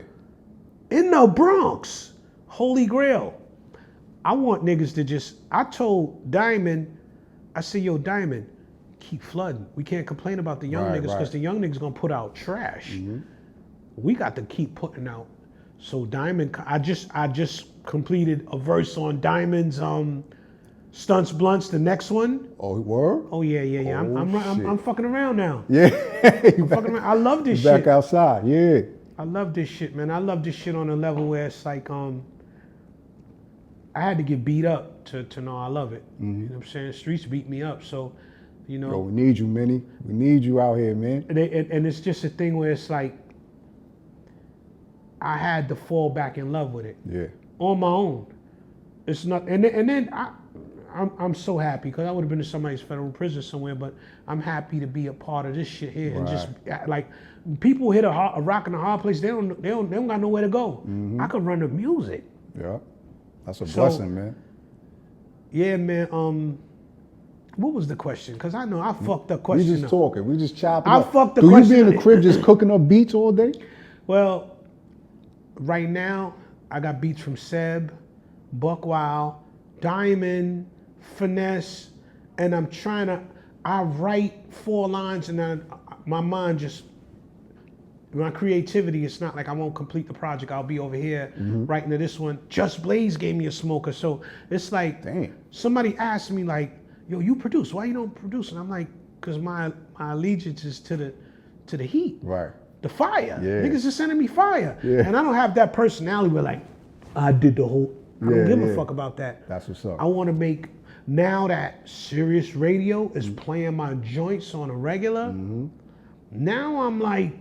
In the Bronx. Holy Grail. I want niggas to just, I told Diamond, I said, yo, Diamond, keep flooding. We can't complain about the young niggas because the young niggas gonna put out trash. We got to keep putting out. So Diamond, I just completed a verse on Diamond's Stunts Blunts, the next one. Oh, word? Oh yeah. Oh, I'm fucking around now. Yeah. I'm fucking around. I love this shit. Back outside, yeah. I love this shit, man. I love this shit on a level where it's like, I had to get beat up to know I love it. You know what I'm saying? Streets beat me up, so, you know. Yo, we need you, Minnie. We need you out here, man. And it's just a thing where it's like, I had to fall back in love with it. Yeah. On my own. It's not, and then I'm so happy because I would have been in somebody's federal prison somewhere, but I'm happy to be a part of this shit here and just like people hit a rock in a hard place. They don't got nowhere to go. I could run the music. Yeah. That's a blessing, man. Yeah, man. What was the question? Because I know I fucked up question. We just talking. We just chopping I up. fucked the question. question. Do you be in the crib just cooking up beats all day? Well, right now I got beats from Seb, Buckwild, Diamond, Finesse, and I write 4 lines and then my mind just, my creativity, it's not like I won't complete the project. I'll be over here writing to this one. Just Blaze gave me a smoker. So it's like, damn. Somebody asked me like, yo, you produce, why you don't produce? And I'm like, cause my allegiance is to the heat. Right. The fire. Yeah. Niggas are sending me fire. Yeah. And I don't have that personality where like, I did the whole, I don't give a fuck about that. That's what's up. I want to make, now that Sirius Radio is playing my joints on a regular, now I'm like,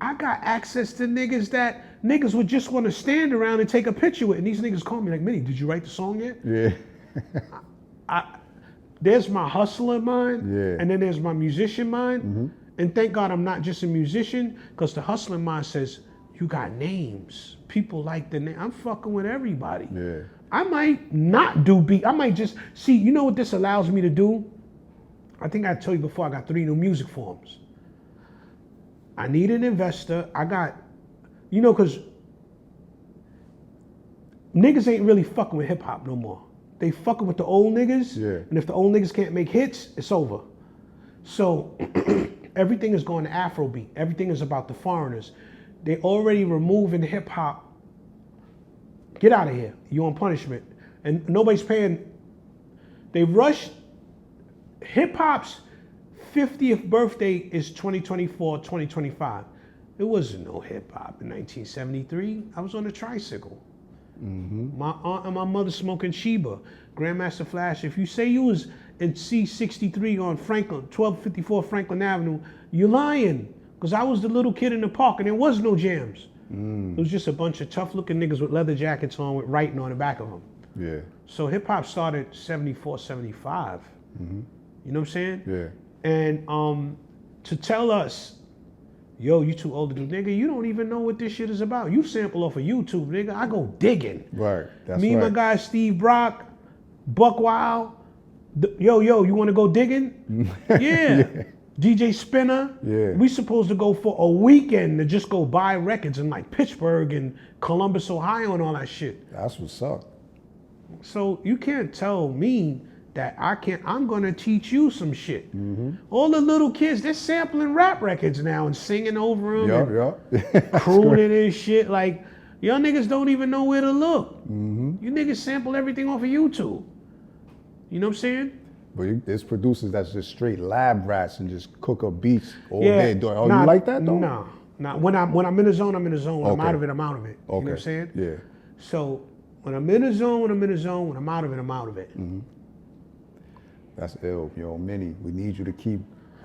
I got access to niggas that niggas would just want to stand around and take a picture with. And these niggas call me like, Minnie, did you write the song yet? Yeah. There's my hustler mind, Yeah. and then there's my musician mind. And thank God I'm not just a musician, because the hustler mind says, you got names. People like the name. I'm fucking with everybody. Yeah. I might not do beat. I might just, see, you know what this allows me to do? I think I told you before, I got 3 new music forms. I need an investor. I got You know, because niggas ain't really fucking with hip hop no more. They fucking with the old niggas. Yeah. And if the old niggas can't make hits, it's over. So everything is going to Afrobeat. Everything is about the foreigners. They already removing hip hop. Get out of here. You on punishment. And nobody's paying. They rushed. Hip hop's 50th birthday is 2024, 2025. There wasn't no hip hop in 1973. I was on a tricycle. My aunt and my mother smoking Sheba. Grandmaster Flash, if you say you was in C63 on Franklin, 1254 Franklin Avenue, you're lying. Because I was the little kid in the park and there was no jams. It was just a bunch of tough looking niggas with leather jackets on with writing on the back of them. Yeah. So hip hop started 74, 75. You know what I'm saying? Yeah. And to tell us, yo, you too old to do, nigga, you don't even know what this shit is about. You sample off of YouTube, nigga. I go digging. Right. That's Me and right. my guy Steve Brock, Buck Wild, yo, you want to go digging? Yeah. DJ Spinner. Yeah. We supposed to go for a weekend to just go buy records in like Pittsburgh and Columbus, Ohio and all that shit. That's what's up. So you can't tell me that I'm gonna teach you some shit. All the little kids, they're sampling rap records now and singing over them and crooning and shit. Like, y'all niggas don't even know where to look. You niggas sample everything off of YouTube. You know what I'm saying? But there's producers that's just straight lab rats and just cook up beats all day. Oh, you like that though? No. When I'm in the zone, I'm in the zone. When I'm Okay. out of it, I'm out of it. Okay. You know what I'm saying? Yeah. So when I'm in the zone, when I'm in the zone, when I'm out of it, I'm out of it. That's ill, yo, Minnie. We need you to keep.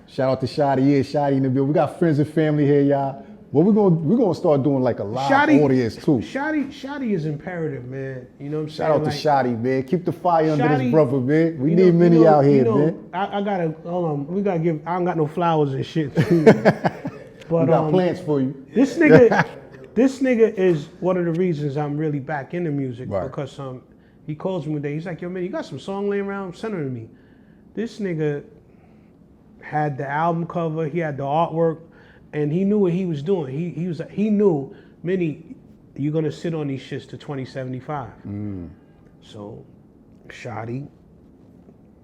Shout out to Shotty here, Shotty in the building. We got friends and family here, y'all. Well, we're gonna start doing like a live audience too. Shotty is imperative, man. You know what I'm saying? Shout out to Like, Shotty, man. Keep the fire under Shotty, this brother, man. We you need know- Minnie you know- out here, you know, man. I gotta hold on. We gotta give. I don't got no flowers and shit. But We got plans for you. this nigga is one of the reasons I'm really back into music. Right. Because he calls me one day. He's like, yo, man, you got some song laying around? Send it to me. This nigga had the album cover. He had the artwork, and he knew what he was doing. He knew, Minnie, you're gonna sit on these shits to 2075. So, Shotty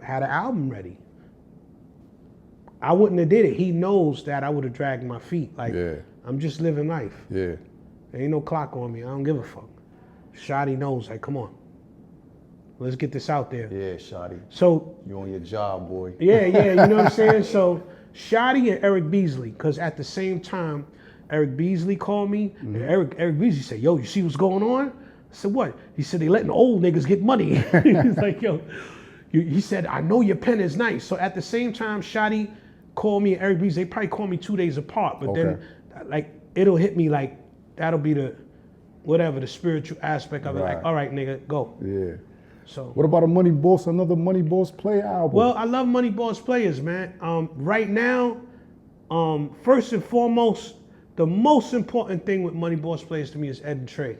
had an album ready. I wouldn't have did it. He knows that I would have dragged my feet. Like, Yeah. I'm just living life. Yeah. There ain't no clock on me. I don't give a fuck. Shotty knows, like, come on. Let's get this out there. Yeah, Shotty. So, You on your job, boy. yeah, you know what I'm saying? So, Shotty and Eric Beasley, because at the same time, Eric Beasley called me, and Eric Beasley said, yo, you see what's going on? I said, what? He said, they letting old niggas get money. He's like, yo, he said, I know your pen is nice. So at the same time, Shotty called me and Eric Beasley, they probably called me 2 days apart, but then, like, it'll hit me like, that'll be the, whatever, the spiritual aspect of it. Like, all right, nigga, go. Yeah. So. What about another Money Boss Play album? Well, I love Money Boss players, man. Right now, first and foremost, the most important thing with Money Boss players to me is Ed and Trey.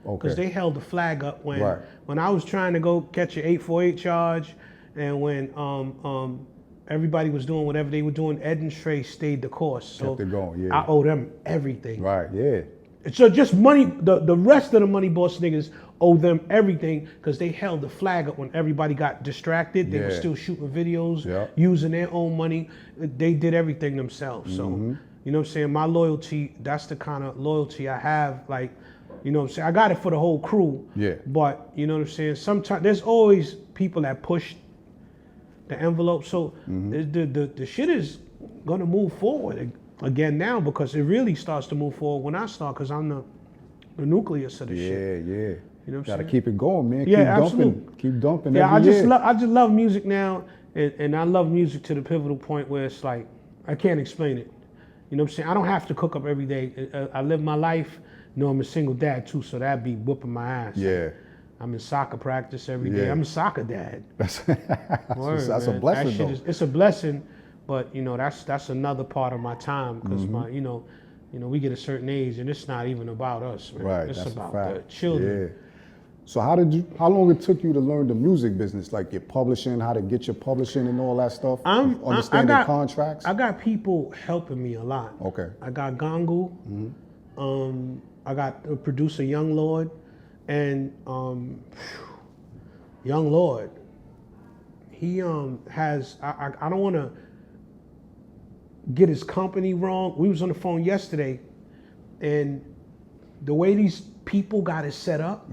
Because they held the flag up when I was trying to go catch an 848 charge, and when everybody was doing whatever they were doing, Ed and Trey stayed the course. So Kept it going, yeah. I owe them everything. Right, yeah. So just money, the rest of the Money Boss niggas owe them everything because they held the flag up when everybody got distracted. They were still shooting videos, using their own money. They did everything themselves. So, you know what I'm saying? My loyalty, that's the kind of loyalty I have. Like, you know what I'm saying? I got it for the whole crew. Yeah. But, you know what I'm saying? Sometimes, there's always people that push the envelope. So the shit is going to move forward again now because it really starts to move forward when I start because I'm the nucleus of the shit. Yeah. You know what I'm Gotta saying? keep it going, man. Yeah, Keep absolutely. dumping. Keep dumping. Yeah, every I year. just love music now, and I love music to the pivotal point where it's like I can't explain it. You know what I'm saying? I don't have to cook up every day. I live my life. You know, I'm a single dad too, so that'd be whooping my ass. Yeah. I'm in soccer practice every day. Yeah. I'm a soccer dad. That's Word, a man. blessing, That shit though. it's a blessing, but you know that's another part of my time because my you know we get a certain age and it's not even about us, man. Right, It's that's about a fact. the children. Yeah. So how long it took you to learn the music business, like your publishing, how to get your publishing and all that stuff? Understanding contracts? I got people helping me a lot. Okay. I got Gangu. I got a producer, Young Lord, and Young Lord. He has. I don't want to get his company wrong. We was on the phone yesterday, and the way these people got it set up.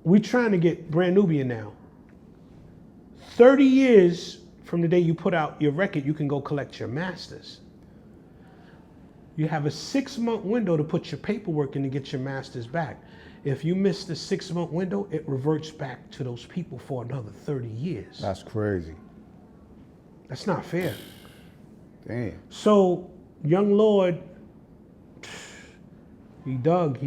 We trying to get Brand Nubian now. 30 years from the day you put out your record, you can go collect your masters. You have a 6-month window to put your paperwork in to get your masters back. If you miss the 6-month window, it reverts back to those people for another 30 years. That's crazy. That's not fair. Damn. So, Young Lord, he dug.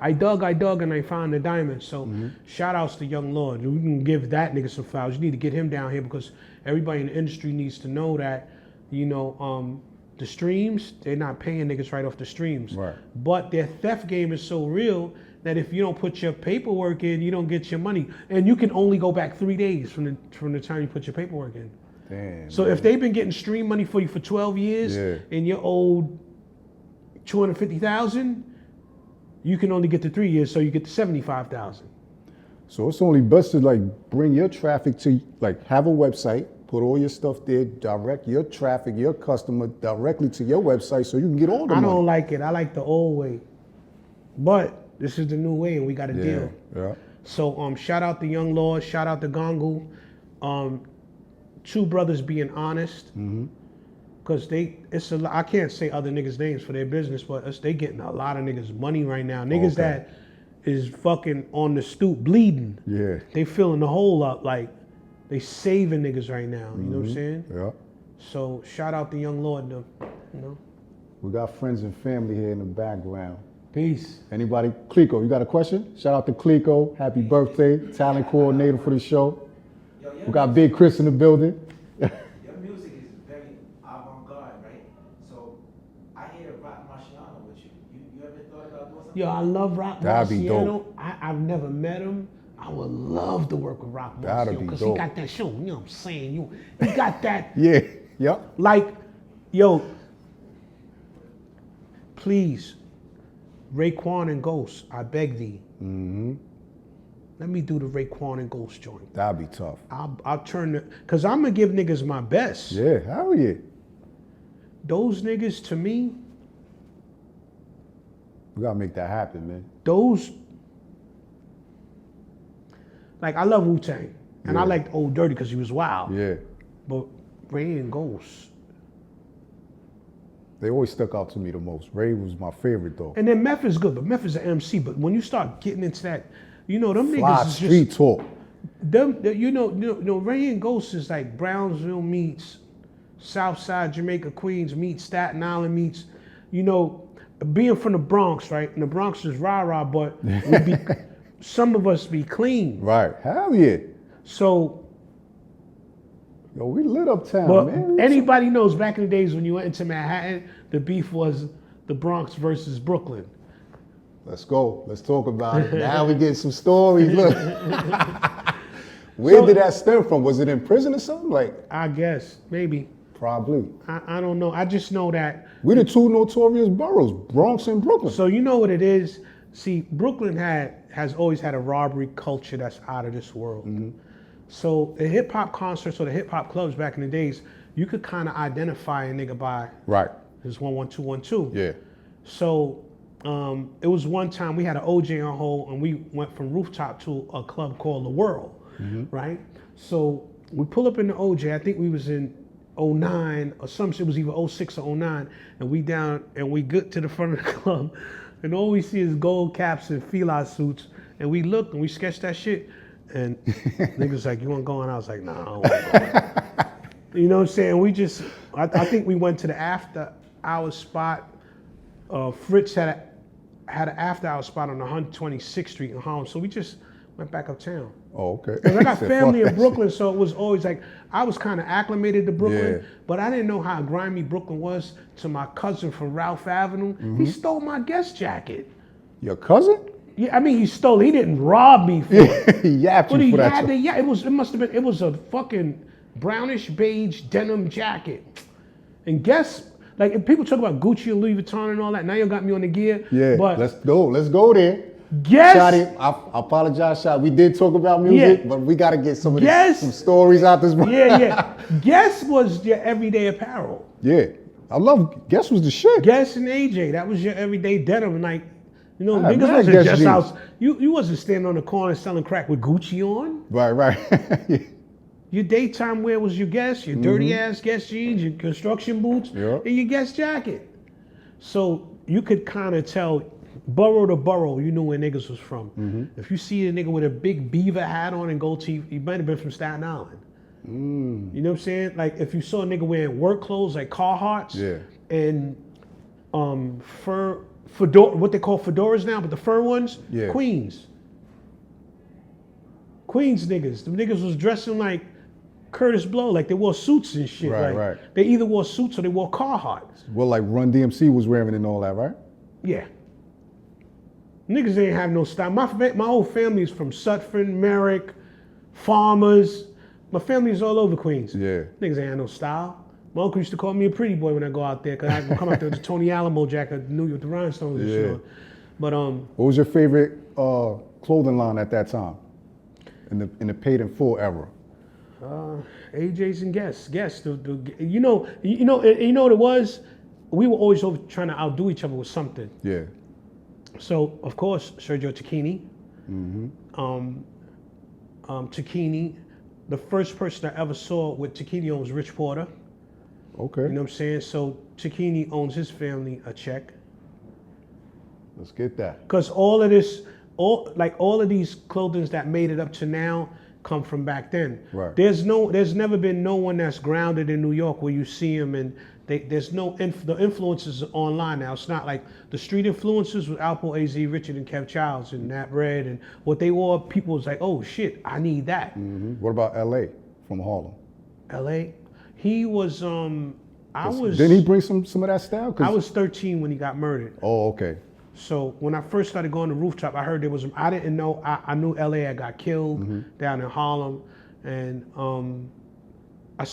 I dug, and I found the diamond. So, shout outs to Young Lord. We can give that nigga some flowers. You need to get him down here because everybody in the industry needs to know that, the streams, they're not paying niggas right off the streams. Right. But their theft game is so real that if you don't put your paperwork in, you don't get your money. And you can only go back 3 days from the time you put your paperwork in. Damn. So if they've been getting stream money for you for 12 years and you're owed $250,000, you can only get to 3 years, so you get to $75,000. So it's only best to like bring your traffic to, like, have a website, put all your stuff there, direct your traffic, your customer directly to your website so you can get all the money. I don't like it. I like the old way. But this is the new way and we got a deal. Yeah. So shout out to Young Lord, shout out to Gongu. Two brothers being honest. Cause I can't say other niggas' names for their business, but they getting a lot of niggas money right now. Niggas that is fucking on the stoop bleeding. Yeah. They filling the hole up, like they saving niggas right now. You know what I'm saying? Yeah. So shout out to Young Lord, though. We got friends and family here in the background. Peace. Anybody? Clecquot, you got a question? Shout out to Clecquot. Happy birthday. Talent coordinator for the show. We got Big Chris in the building. Your music is very avant-garde, right? So I hear Rock Marciano with you. You ever thought about doing something? Yo, I love Rock That'd be Marciano. dope. I've never met him. I would love to work with Rock That'd Marciano be because he dope. got that show. You know what I'm saying? He got that. Yeah. Yep. Like, yo, please, Raekwon and Ghost, I beg thee. Let me do the Raekwon and Ghost joint. That'd be tough. I'll turn because I'm going to give niggas my best. Yeah, hell yeah. Those niggas, to me, We gotta make that happen, man. Like, I love Wu-Tang. And I Yeah. liked Old Dirty because he was wild. Yeah. But Ray and Ghost. They always stuck out to me the most. Ray was my favorite though. And then Meth is good, but Meth is an MC. But when you start getting into that, them Fly niggas is street just... talk. Ray and Ghost is like Brownsville meets Southside Jamaica, Queens meets Staten Island meets, being from the Bronx, right? And the Bronx is rah-rah, but some of us be clean. Right. Hell yeah. So, Yo, we lit up town, but man. anybody knows back in the days when you went into Manhattan, the beef was the Bronx versus Brooklyn. Let's go. Let's talk about it. Now we get some stories. Look. Where did that stem from? Was it in prison or something? Like, I guess, maybe. probably. I don't know. I just know that. We the two notorious boroughs, Bronx and Brooklyn. So you know what it is? See, Brooklyn has always had a robbery culture that's out of this world. So the hip hop concerts or the hip hop clubs back in the days, you could kind of identify a nigga by Right. his 11212. Yeah. So it was one time we had an OJ on hold and we went from Rooftop to a club called The World, right? So we pull up in the OJ, I think we was in 09 or some shit, it was either 06 or 09, and we down and we get to the front of the club and all we see is gold caps and fila suits and we look and we sketch that shit and niggas like, you wanna go? And I was like, nah, I don't wanna go. You know what I'm saying? I think we went to the after hour spot. Fritz had an after hour spot on 126th Street in Harlem, so we just went back uptown. Oh, okay. 'Cause I got Said, family fuck in that Brooklyn, so it was always like, I was kind of acclimated to Brooklyn, Yeah. but I didn't know how grimy Brooklyn was to my cousin from Ralph Avenue. He stole my guest jacket. shit. Your cousin? Yeah, I mean, he stole it. He didn't rob me for it. He yapped But you he for that. had it was a fucking brownish beige denim jacket. And guess, Like if people talk about Gucci and Louis Vuitton and all that, now you got me on the gear. Yeah, but let's go there. Guess. Shotty, I apologize, Shotty. We did talk about music, Yeah. but we got to get some of Guess. some stories out this. Yeah. Guess was your everyday apparel. Yeah, I love. Guess was the shit. Guess and AJ, that was your everyday denim. Like, you know, I niggas had wasn't Guess just jeans. out. You wasn't standing on the corner selling crack with Gucci on. Right. Yeah. Your daytime wear was your Guess, your dirty ass Guess jeans, your construction boots, Yep. and your Guess jacket. So you could kind of tell borough to borough, you knew where niggas was from. If you see a nigga with a big beaver hat on and gold teeth, he might have been from Staten Island. You know what I'm saying? Like if you saw a nigga wearing work clothes like Carhartts and fedora, what they call fedoras now, but the fur ones, Queens niggas. The niggas was dressing like Curtis Blow, like they wore suits and shit. Right. They either wore suits or they wore Carhartts. Well, like Run DMC was wearing and all that, right? Yeah. Niggas ain't have no style. My whole family is from Sutphen, Merrick, Farmers. My family is all over Queens. Yeah. Niggas ain't have no style. My uncle used to call me a pretty boy when I go out there, because I come out there with the Tony Alamo jacket, New York, the rhinestones and shit on. But What was your favorite clothing line at that time? In the paid in full era? AJ's and Guess. You know what it was? We were always trying to outdo each other with something. Yeah. So of course, Sergio Tacchini. Tacchini. The first person I ever saw with Tacchini on was Rich Porter. Okay. You know what I'm saying? So Tacchini owns his family a check. Let's get that. Because all of these clothings that made it up to now come from back then. Right. There's never been no one that's grounded in New York where you see them and there's no, the influences are online now. It's not like the street influencers with Alpo, AZ, Richard, and Kev Childs and Nat Red and what they wore, people was like, oh shit, I need that. What about LA from Harlem? LA, he was, Didn't he bring some of that style? I was 13 when he got murdered. Oh, okay. So when I first started going to Rooftop, I heard I didn't know, I knew LA had got killed down in Harlem. And I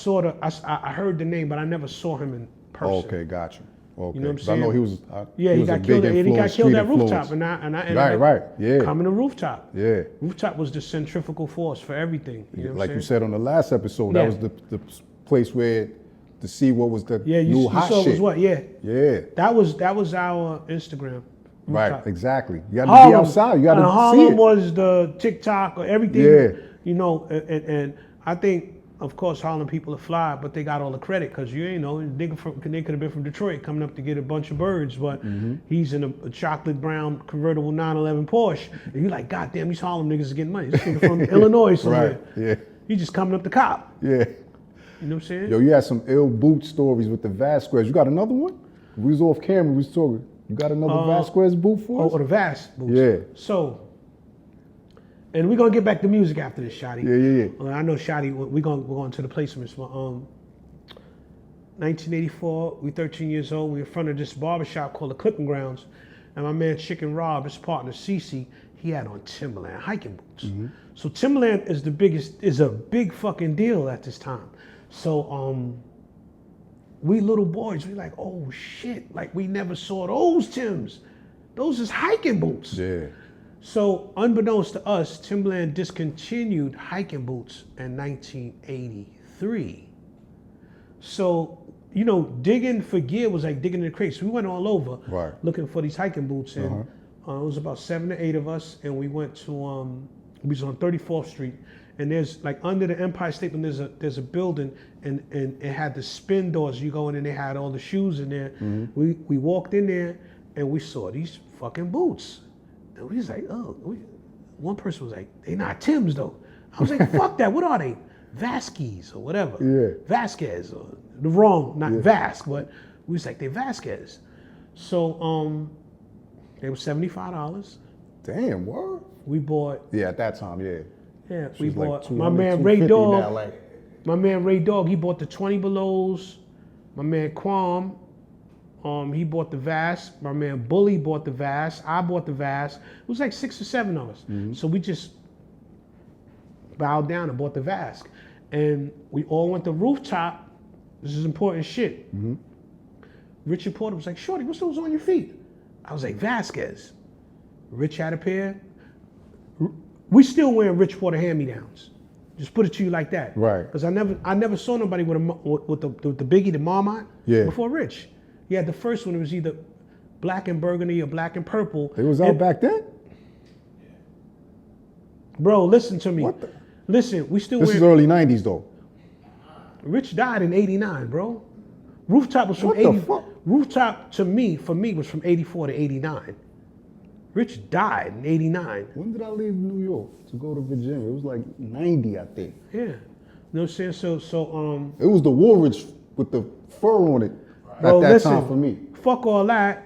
heard the name, but I never saw him in person. Oh, okay, gotcha. Okay. You know what I'm saying? I know he was. He got killed. And he got killed at Rooftop, and I ended up Yeah. coming to Rooftop. Yeah. Rooftop was the centrifugal force for everything. You know what Like I'm you saying? said on the last episode, Yeah. that was the place where to see what was the Yeah, new you hot saw shit. it was what? Yeah, Yeah. that was our Instagram. Right. Rooftop. Exactly. You got to be outside. You got to see Harlem it. was the TikTok or everything. Yeah. You know, and I think, of course, Harlem people are fly, but they got all the credit because they could have been from Detroit coming up to get a bunch of birds, but he's in a chocolate brown convertible 911 Porsche, and you're like, God damn, these Harlem niggas is getting money. This nigga from Illinois somewhere. Right. Yeah. He just coming up the cop. Yeah. You know what I'm saying? Yo, you had some ill boot stories with the Vasquez. You got another one? We was off camera. We was talking. You got another Vasquez boot for us? Oh, the Vast boots. Yeah. So, and we're gonna get back to music after this, Shotty. Yeah. Well, I know Shotty, we're going to the placements. 1984, we 13 years old. We in front of this barbershop called the Clipping Grounds, and my man Chicken Rob, his partner Cise, he had on Timberland hiking boots. So Timberland is a big fucking deal at this time. So we little boys, we like, oh shit, like we never saw those Timbs. Those is hiking boots. Yeah. So unbeknownst to us, Timberland discontinued hiking boots in 1983. So, you know, digging for gear was like digging in the crates. We went all over looking for these hiking boots, and it was about 7 or 8 of us, and we went to we was on 34th Street, and there's like under the Empire State Building, there's a building, and it had the spin doors. You go in and they had all the shoes in there. We walked in there and we saw these fucking boots. And we was like, one person was like, they not Timbs though. I was like, fuck that, what are they? Vasquez or whatever. Yeah. Vasquez, or the wrong, not Vasque, but we was like, they Vasquez. So they were $75. Damn, what? We bought. Yeah, at that time, yeah. Yeah, She we was like bought 200, my man 250 Ray Dog. now, like. My man Ray Dog, he bought the 20 Belows. My man Quam, he bought the Vast. My man Bully bought the Vast. I bought the Vast. It was like $6 or $7. So we just bowed down and bought the Vast. And we all went to Rooftop. This is important shit. Richard Porter was like, Shorty, what's those on your feet? I was like, Vasquez. Rich had a pair. We still wearing Rich Porter hand-me-downs. Just put it to you like that. Right. Because I never saw nobody with the Biggie, the Marmot, before Rich. He had the first one. It was either black and burgundy or black and purple. It was out back then? Bro, listen to me. What the? Listen, we still This is early 90s, though. Rich died in 89, bro. Rooftop was from What 80. the fuck? Rooftop, for me, was from 84 to 89. Rich died in 89. When did I leave New York to go to Virginia? It was like 90, I think. Yeah. You know what I'm saying? So It was the Woolridge with the fur on it bro, at that listen, time for me. fuck all that.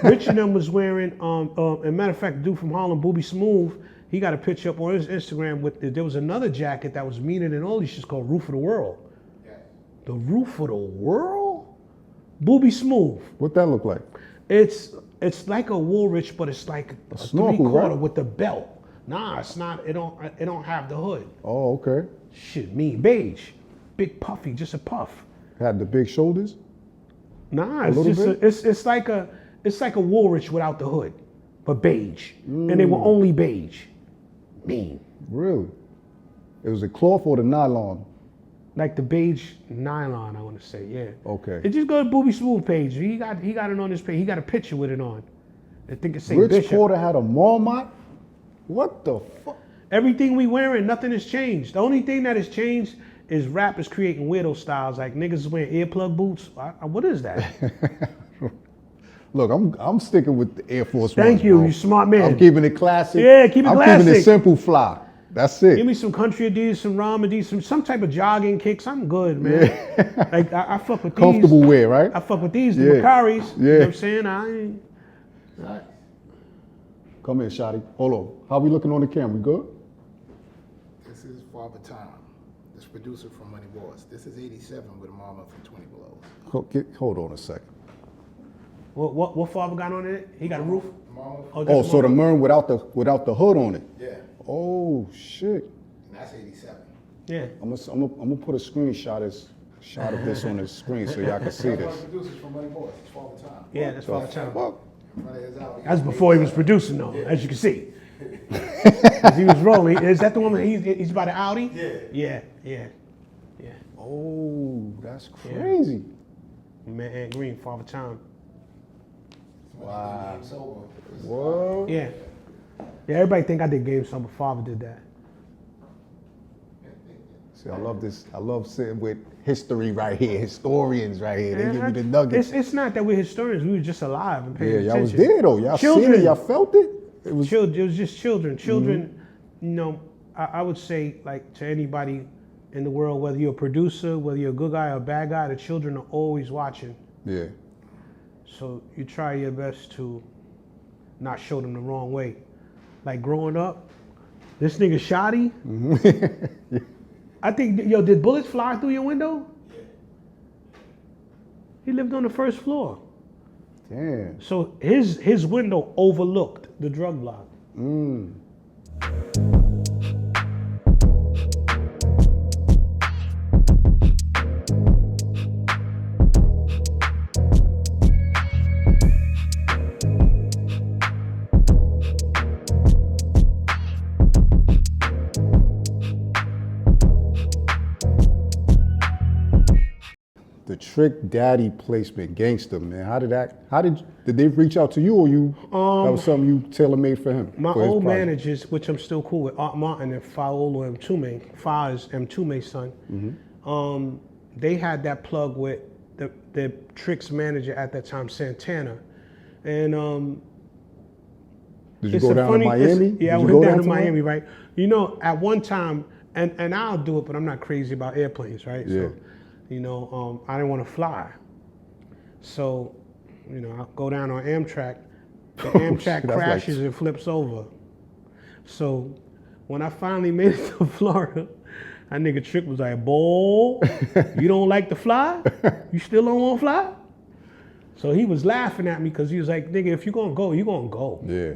Rich and them was wearing, and matter of fact, the dude from Harlem, Booby Smooth, he got a picture up on his Instagram with, there was another jacket that was meaner than all these shits called Roof of the World. Yeah. The Roof of the World? Booby Smooth. What that look like? It's like a Woolrich, but it's like a snorkel, 3/4 right? with the belt. Nah, it's not. It don't have the hood. Oh, okay. Shit, mean beige, big puffy, just a puff. Had the big shoulders? Nah, it's little just bit? it's like a Woolrich without the hood, but beige, and they were only beige. Mean, Really? It was the cloth or the nylon? like the beige nylon. I want to say, yeah. Okay. It just go to Booby Smooth page. He got it on his page. He got a picture with it on. I think it say Rich Bishop. Porter had a Marmot? What the fuck? Everything we wearing, nothing has changed. The only thing that has changed is rappers creating weirdo styles, like niggas is wearing earplug boots. What is that? Look, I'm sticking with the Air Force Thank Ones, you, bro. you smart man. I'm keeping it classic. Yeah, keep it I'm classic. keeping it simple fly. That's it. Give me some country Adidas, some Ram Adidas, some type of jogging kicks. I'm good, man. Yeah. Like I fuck with Comfortable these. wear, right? I fuck with these, the Yeah. Macaris. You know Yeah. what I'm saying? I ain't. Come here, Shotty. Hold on. How we looking on the camera? We good? This is Father Time, this producer from Money Boys. This is 87 with a mama from 20 Below. Hold on a second. What father got on it? He got a roof. Mama, Oh, that's so the mama. Mern without the hood on it. yeah, Oh shit. and that's 87. Yeah. I'm gonna put a screenshot of this on the screen so y'all can see That's one this. of the producers from Money Boys. It's Father Time. Yeah, that's Father Time. Fuck. In front of his house. That's before he was producing, though, as you can see. 'Cause he was rolling. Is that the one that he's by the Audi? Yeah. Yeah. Oh, that's crazy. Man, Ant Green, Father Time. Wow. Game sober. What? Yeah. Yeah, everybody think I did Game Sober. Father did that. See, I love this. I love sitting with history right here, historians right here. They give me the nuggets. It's not that we're historians. We were just alive and paying Yeah, attention. y'all was there though. Y'all seen Children. it. Y'all felt it. It was. Children. It was just children. Children, you know, I would say, like, to anybody in the world, whether you're a producer, whether you're a good guy or a bad guy, the children are always watching. Yeah. So you try your best to not show them the wrong way. Like growing up, this nigga Shotty, I think, yo, did bullets fly through your window? He lived on the first floor. Damn. So his window overlooked the drug block. The Trick Daddy placement, gangster man. Did they reach out to you or you? That was something you tailor made for him. My for his old project? managers, which I'm still cool with, Art Martin and Faolo Mtume, Fa is Mtume's son. They had that plug with the Trick's manager at that time, Santana, and Did you it's go a down funny, to Miami? yeah, I Did you went go down to to Miami, right? You know, at one time, and I'll do it, but I'm not crazy about airplanes, right? Yeah. So, you know, I didn't want to fly. So, you know, I'll go down on Amtrak. The Amtrak shit, that's crashes and flips over. So when I finally made it to Florida, that nigga Trick was like, boy, you don't like to fly? You still don't want to fly? So he was laughing at me because he was like, nigga, if you're going to go, you're going to go. Yeah.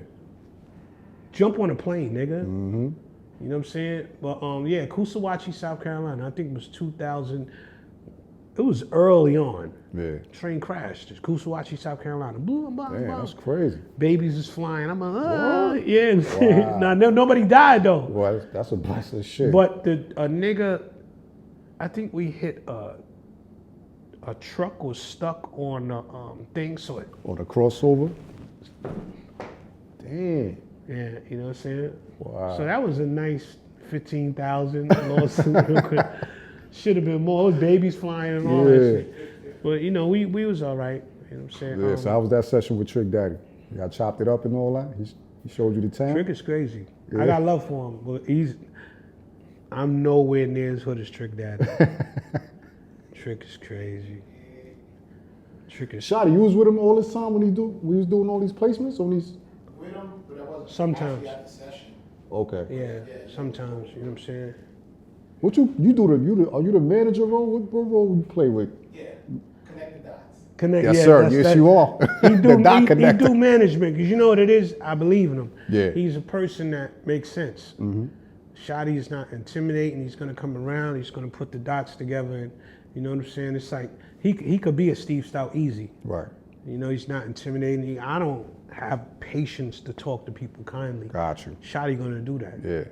Jump on a plane, nigga. Mm-hmm. You know what I'm saying? But yeah, Kusawachi, South Carolina. I think it was 2000. it was early on. Yeah. Train crashed. Coosawhatchee, South Carolina. Blah, blah, Damn, blah. that's crazy. Babies is flying. I'm like, What? yeah. Wow. Nah, nobody died though. Well, that's a blast of shit. But a nigga, I think we hit a truck was stuck on the thing, so it. On the crossover? Damn. Yeah, you know what I'm saying? Wow. So that was a nice 15,000 loss. Should have been more. It was babies flying and all that shit. But you know, we was all right. You know what I'm saying? Yeah, so how was that session with Trick Daddy? Y'all chopped it up and all that? He showed you the town? Trick is crazy. Yeah. I got love for him, but I'm nowhere near as hood as Trick Daddy. Trick is crazy. Trick is Shotty, you was with him all this time when we was doing all these placements on these? With him, but I wasn't Sometimes. actually at the session. Okay. yeah, sometimes, you know what I'm saying? What you do are you the manager role? What role you play with? Yeah, connect the dots. Connect, Yes, yeah, sir. that's- Yes, that- you are. He do, The dot he connector. do management, because you know what it is? I believe in him. Yeah. He's a person that makes sense. Shotty is not intimidating. He's going to come around. He's going to put the dots together. And you know what I'm saying? It's like, he could be a Steve Stout easy. Right. You know, he's not intimidating. I don't have patience to talk to people kindly. Got you. Shotty going to do that. Yeah.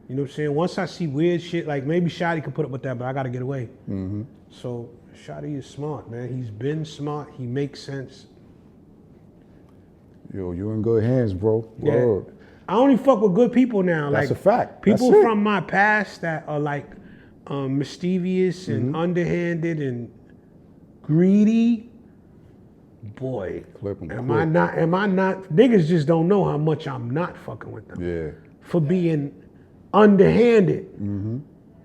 You know what I'm saying? Once I see weird shit, like maybe Shotty could put up with that, but I got to get away. So Shotty is smart, man. He's been smart. He makes sense. Yo, you in good hands, bro. Yeah. Word. I only fuck with good people now. That's like a fact. People That's it. from my past that are like mischievous and underhanded and greedy. Boy, Clip 'em am quick. I not? Niggas just don't know how much I'm not fucking with them. Yeah. For being underhanded.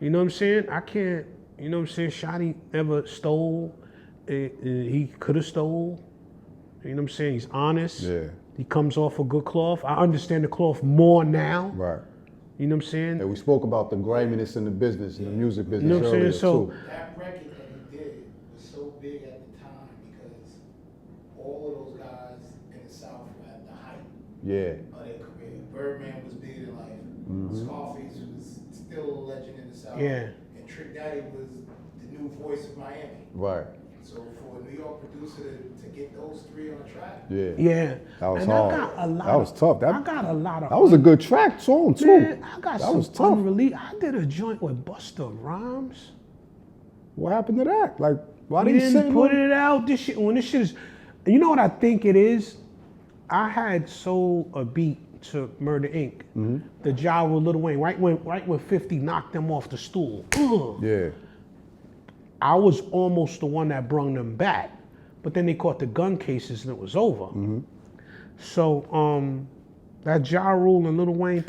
You know what I'm saying? I can't, you know what I'm saying? Shotty never stole. He could have stole. You know what I'm saying? He's honest. Yeah. He comes off a good cloth. I understand the cloth more now. Right. You know what I'm saying? And we spoke about the griminess in the business, in the music business You know what I'm saying? earlier, So- too. That record that he did was so big at the time because all of those guys in the South were at the height Yeah. of their career. Birdman was bigger than life. Scarface was still a legend in the South. Yeah. And Trick Daddy was the new voice of Miami. Right. So for a New York producer to get those three on a track, Yeah. Yeah. That was and hard. I got a lot That was tough. I got a lot of. That was a good track song, too. Man, I got that some was tough. unreleased. I did a joint with Busta Rhymes. What happened to that? Like, why We didn't you say didn't put no? it out. This shit, when this shit is, you know what I think it is? I had sold a beat to Murder Inc. The Ja Rule, Lil Wayne, right when 50 knocked them off the stool. Ugh. Yeah. I was almost the one that brung them back, but then they caught the gun cases and it was over. So that Ja Rule and Lil Wayne,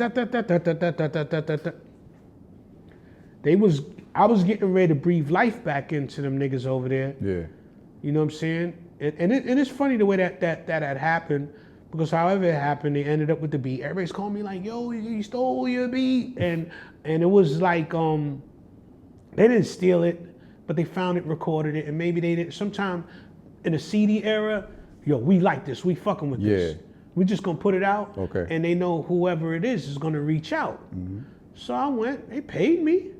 I was getting ready to breathe life back into them niggas over there. Yeah. You know what I'm saying? And it's funny the way that had happened, because however it happened, they ended up with the beat. Everybody's calling me like, yo, he stole your beat. And it was like, they didn't steal it, but they found it, recorded it, and maybe they didn't. Sometime in the CD era, yo, we like this, we fucking with this. Yeah. We just gonna put it out, Okay. and they know whoever it is gonna reach out. So I went, they paid me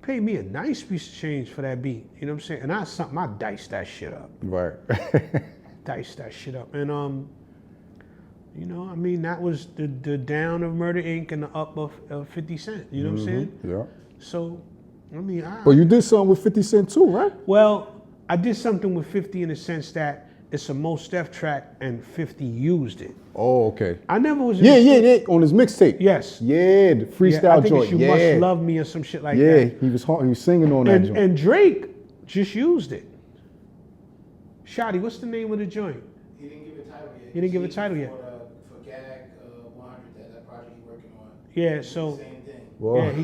a nice piece of change for that beat. You know what I'm saying? And I diced that shit up. Right. Diced that shit up. And you know, I mean, that was the down of Murder Inc. and the up of 50 Cent. You know what I'm saying? Yeah. So, I mean, But you did something with 50 Cent, too, right? well, I did something with 50 in the sense that it's a Mos Def track and 50 used it. Oh, okay. I never was. Yeah. On his mixtape. Yes. Yeah, the Yeah, freestyle I think joint. it's You yeah. Must Love Me or some shit like yeah, that. he was singing on that joint. And Drake just used it. Shotty, what's the name of the joint? he didn't give a title yet. He didn't give a title yet. For Gag 100, that project he's working on. Yeah, so Same thing. Whoa. yeah, he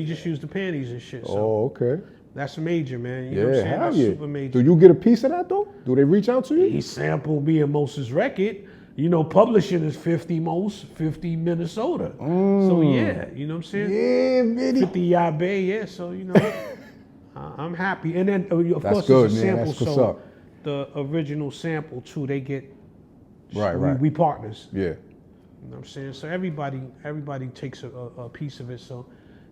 just used the panties and shit. So Oh, okay. that's major, man. You know what I'm Yeah, saying? hell That's yeah. super major. Do you get a piece of that, though? Do they reach out to you? He sampled me and Moses' record. You know, publishing is 50 Mos, 50 Minnesota. So yeah, you know what I'm saying? Yeah, Vinny. 50 Yabe, yeah. So you know, I'm happy. And then of That's course good, it's a man. sample, That's what's so up. the original sample too. They get Right. We partners. Yeah. You know what I'm saying? So everybody takes a piece of it. So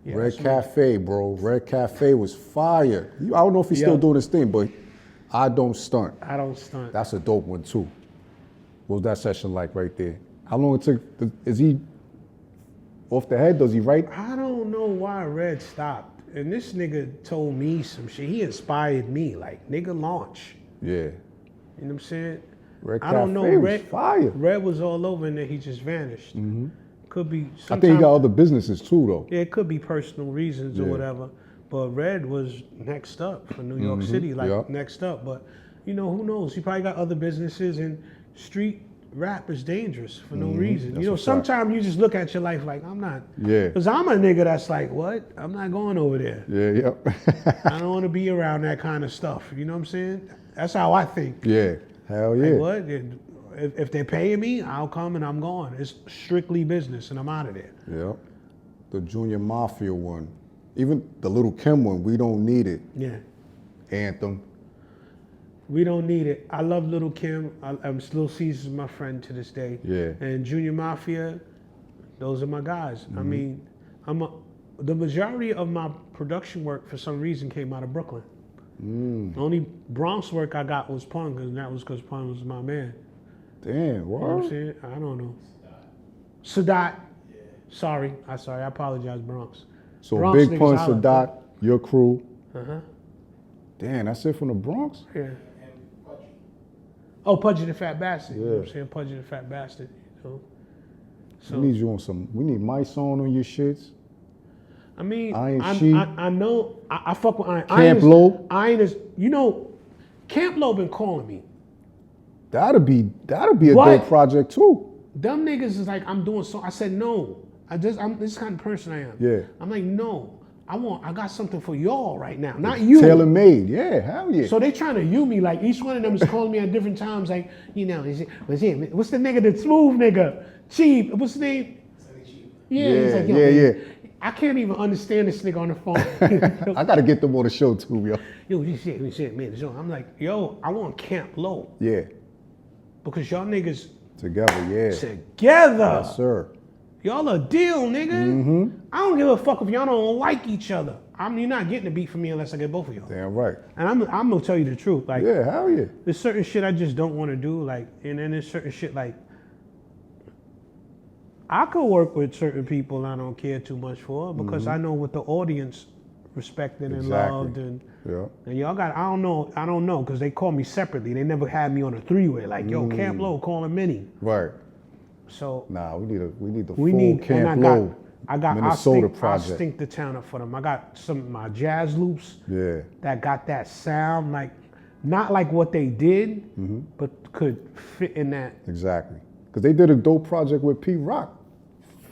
Yeah, Red that's me. Cafe, bro. Red Cafe was fire. I don't know if he's still doing his thing, but I Don't Stunt. I Don't Stunt. That's a dope one too. What was that session like right there? How long it took? Is he off the head? Does he write? I don't know why Red stopped. And this nigga told me some shit. He inspired me. Like, nigga, launch. Yeah. You know what I'm saying? Red I don't know. Cafe was Red fire. Red was all over and then he just vanished. Could be. I think he got other businesses too, though. Yeah, it could be personal reasons or whatever. But Red was next up for New York City, like next up. But, you know, who knows? He probably got other businesses, and street rap is dangerous for no reason. That's You know, what's sometimes you just look at your life like, I'm not. Yeah. Because I'm a nigga that's like, what? I'm not going over there. Yeah, I don't want to be around that kind of stuff. You know what I'm saying? That's how I think. yeah. Hell yeah. Like, what? If they're paying me, I'll come and I'm gone. It's strictly business and I'm out of there. Yeah. The Junior Mafia one. Even the Little Kim one, We Don't Need It. Yeah. Anthem. We don't need it. I love Little Kim. Lil Cise is my friend to this day. Yeah. And Junior Mafia, those are my guys. I mean, the majority of my production work for some reason came out of Brooklyn. The only Bronx work I got was Pun, and that was because Pun was my man. Damn, what? You know what I'm saying? I don't know. Sadat. Sorry. I apologize, Bronx. So Bronx Big Pun, niggas holla. Sadat, your crew. Uh-huh. Damn, that's it from the Bronx? Yeah. And Pudgy. Oh, Pudgy the Fat Bastard. You know what Yeah. I'm saying? Pudgy the Fat Bastard. You know? So, We need you on some. We need my song on your shits. I mean, Iron I Sheik. know, I fuck with Iron. Camp Low. Iron is, you know, Camp Low been calling me. That'd be a What? dope project too. Them niggas is like, I'm doing so. I said, no. I'm this kind of person I am. Yeah. I'm like, no. I got something for y'all right now, not you. Tailor made, yeah, hell yeah. So they trying to you me, like each one of them is calling me at different times, like, you know, what's the nigga, the smooth nigga? Chief, what's his name? Yeah, he's like, yo, yeah. I can't even understand this nigga on the phone. I gotta get them on the show too, yo. Yo, this shit, man. So I'm like, yo, I want Camp Low. Yeah, Because y'all niggas together, yeah. together. Yes, sir. Y'all a deal, nigga. I don't give a fuck if y'all don't like each other. You're not getting a beat from me unless I get both of y'all. Damn right. And I'm gonna tell you the truth. Like, Yeah, hell yeah. there's certain shit I just don't want to do. Like, and then there's certain shit like, I could work with certain people I don't care too much for because I know what the audience respected and loved and Yeah. y'all got, I don't know, because they call me separately. They never had me on a three-way. Like, yo, Camp Low calling Minnie. Right. So Nah, we need the we full need, Camp and Low I Minnesota project. I stink the town up for them. I got some of my jazz loops Yeah. that got that sound, like, not like what they did, but could fit in that. Exactly. Because they did a dope project with Pete Rock.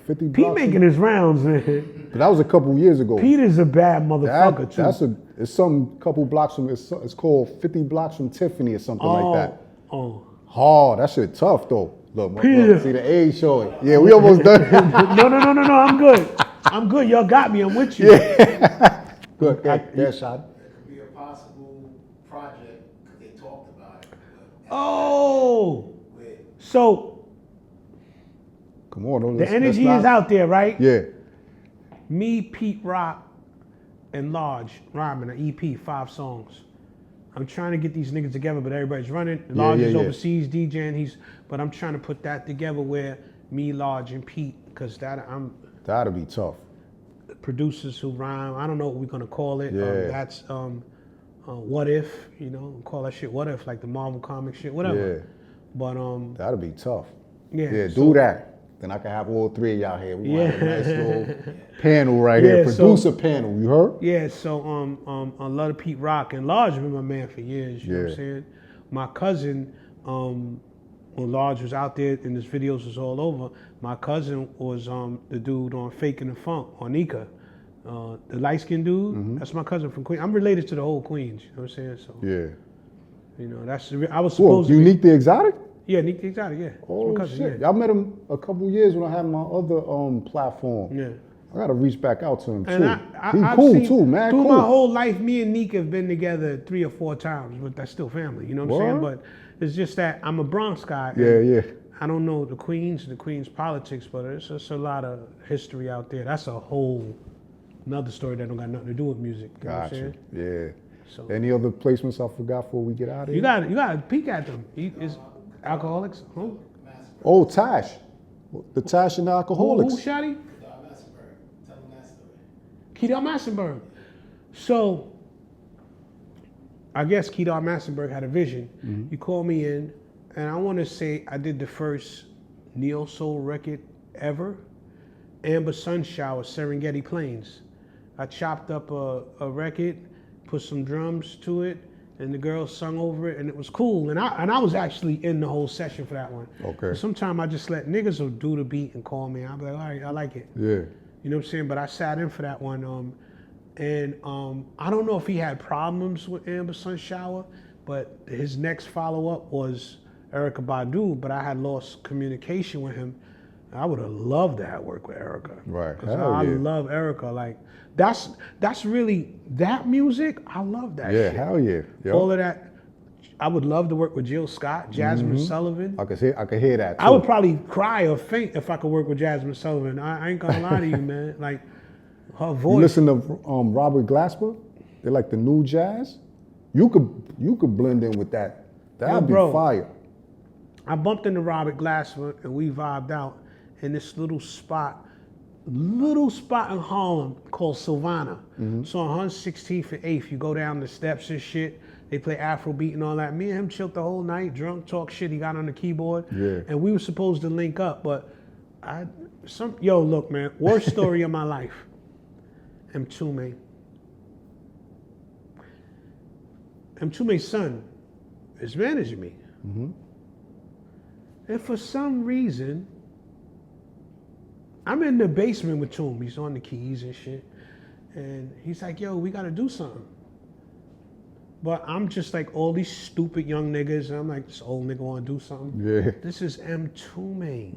50 Pete blocks. making his rounds, man. But that was a couple years ago. Pete is a bad motherfucker, too. It's some couple blocks from, it's called 50 blocks from Tiffany or something like that. Oh. Hard, that shit tough though. Look, Peter. see the age showing. Yeah, we almost done. No, I'm good. I'm good. Y'all got me. I'm with you. Good. Yeah, shot. It could be a possible project, because they talked about it. Oh. With So Come on. the energy is out there, right? Yeah. Me, Pete Rock, and Large rhyming an EP, 5 songs. I'm trying to get these niggas together, but everybody's running. Large is overseas DJing. But I'm trying to put that together where me, Large, and Pete, because That'll be tough. producers who rhyme. I don't know what we're gonna call it. Yeah. That's What If, you know, call that shit What If, like the Marvel comic shit, whatever. Yeah. But That'll be tough. yeah. Yeah, so- do that. Then I can have all three of y'all here. We want a nice Yeah. little panel right Yeah, here. so- Producer panel, you heard? Yeah, so I love Pete Rock, and Large been my man for years, you know what I'm Yeah. saying? My cousin, when Large was out there and his videos was all over, my cousin was the dude on Faking the Funk, on Nika. The light-skinned dude, that's my cousin from Queens. I'm related to the whole Queens, you know what I'm saying? So, Yeah. you know, I was Whoa, supposed to be, Unique the Exotic? yeah, Nick the Exotic, yeah. That's Oh, my cousin, shit. yeah. I met him a couple years when I had my other platform. Yeah. I gotta reach back out to him too. And He's I've cool seen, too, man. Through Cool. my whole life, me and Nick have been together 3 or 4 times, but that's still family. You know what I'm saying? Word? But it's just that I'm a Bronx guy. and Yeah. I don't know the Queens politics, but it's just a lot of history out there. That's a whole another story that don't got nothing to do with music. You know what I'm Gotcha. saying? Yeah. So Any other placements I forgot before we get out of here? you got to peek at them. Is Alcoholics? Who? Oh, Tash. The Tash and the Alcoholics. Who, Shotty? Tell them that story. Kedar Massenberg. So, I guess Kedar Massenberg had a vision. He called me in, and I want to say I did the first neo soul record ever, Amber Sunshower, Serengeti Plains. I chopped up a record, put some drums to it, and the girls sung over it, and it was cool. And I was actually in the whole session for that one. Okay. Sometimes I just let niggas do the beat and call me. I'll be like, all right, I like it. Yeah. You know what I'm saying? But I sat in for that one. And I don't know if he had problems with Amber Sunshower, but his next follow-up was Erykah Badu, but I had lost communication with him. I would have loved to have worked with Erykah. Right. 'Cause Hell I yeah. love Erykah. Like, that's really, that music, I love that Yeah, shit. hell yeah. Yo. All of that. I would love to work with Jill Scott, Jasmine Sullivan. I could hear that too. I would probably cry or faint if I could work with Jasmine Sullivan. I ain't gonna lie to you, man. Like, her You voice. listen to Robert Glasper? They're like the new jazz. You could blend in with that. That'd be bro. fire. I bumped into Robert Glasper and we vibed out in this little spot in Harlem called Sylvana. So on 116th and 8th, you go down the steps and shit. They play Afrobeat and all that. Me and him chilled the whole night, drunk, talk shit. He got on the keyboard. Yeah. And we were supposed to link up, but look, man, worst story of my life. Mtume. Mtume's son is managing me. And for some reason, I'm in the basement with Toom. He's on the keys and shit. And he's like, yo, we gotta do something. But I'm just like all these stupid young niggas. And I'm like, this old nigga wanna do something? Yeah. This is Mtume.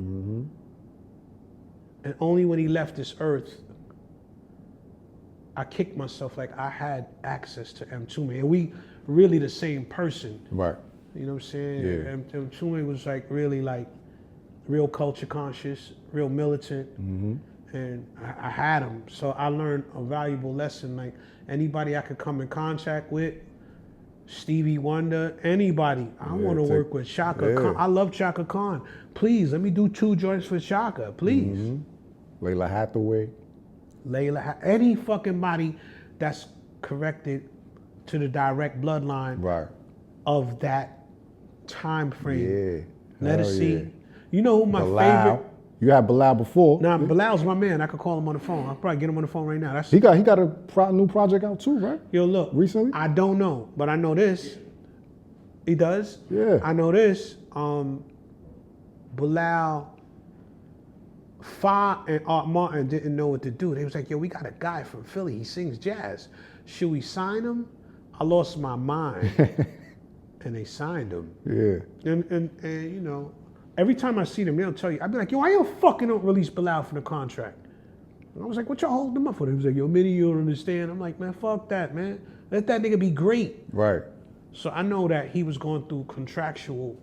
And only when he left this earth, I kicked myself like I had access to Mtume. And we really the same person. Right. You know what I'm saying? Yeah. Mtume was like really like real culture conscious, real militant. And I had him. So I learned a valuable lesson. Like anybody I could come in contact with, Stevie Wonder, anybody. I want to work with Shaka Khan. I love Shaka Khan. Please, let me do 2 joints for Shaka, please. Layla Hathaway. Any fucking body that's corrected to the direct bloodline Right. of that time frame. Yeah. Let us Hell see. yeah. You know who my Bilal. favorite? You had Bilal before. Nah, Bilal's my man. I could call him on the phone. I'll probably get him on the phone right now. That's He got a new project out too, right? Yo, look. Recently? I don't know, but I know this. He does? Yeah. I know this. Bilal, Fa and Art Martin didn't know what to do. They was like, yo, we got a guy from Philly. He sings jazz. Should we sign him? I lost my mind. And they signed him. Yeah. And you know, every time I see them, they'll tell you, I'd be like, yo, why you fucking don't release Bilal from the contract? And I was like, what y'all holding him up for? He was like, yo, Minnie, you don't understand. I'm like, man, fuck that, man. Let that nigga be great. Right. So I know that he was going through contractual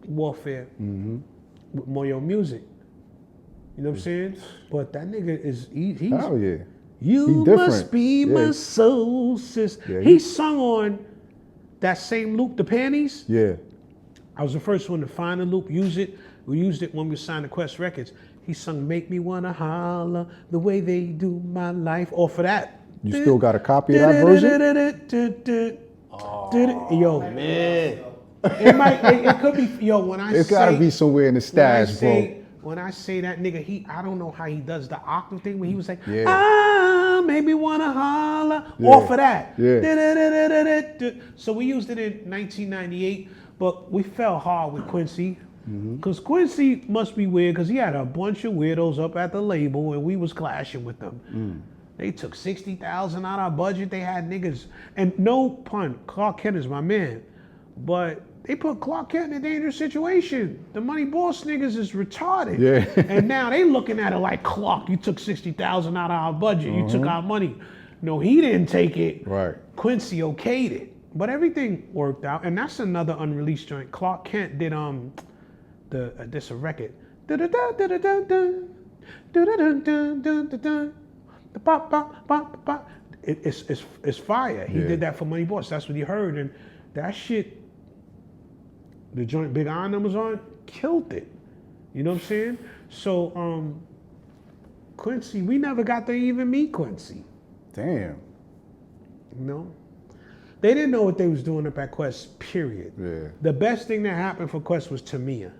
warfare with Moyo Music. You know what I'm saying? But that nigga is, he's Hell yeah. you He must different. be Yeah. my soul sister. Yeah, He sung on that same loop, The Panties. Yeah. I was the first one to find the loop, use it. We used it when we signed to Quest Records. He sung Make Me Wanna Holler, The Way They Do My Life, off of that. You still got a copy of that version? Yo, man. It could be, yo, when I It's say. gotta be somewhere in the stash, bro. When I say that nigga, I don't know how he does the octave thing when he was like, Yeah. make me wanna holler, Yeah. off of that. Yeah. So we used it in 1998, but we fell hard with Quincy. Because Quincy must be weird because he had a bunch of weirdos up at the label and we was clashing with them. They took $60,000 out of our budget. They had niggas, and no pun, Clark Kent is my man, but they put Clark Kent in a dangerous situation. The Money Boss niggas is retarded. Yeah. And now they looking at it like, Clark, you took $60,000 out of our budget. You took our money. No, he didn't take it. Right. Quincy okayed it. But everything worked out. And that's another unreleased joint. Clark Kent did this a record. The pop, pop, pop, pop. It's fire. He did that for Money Boss. That's what he heard. And that shit, the joint Big Iron was on, killed it. You know what I'm saying? So Quincy, we never got to even meet Quincy. Damn. You know? They didn't know what they was doing up at Quest, period. Yeah. The best thing that happened for Quest was Tamia.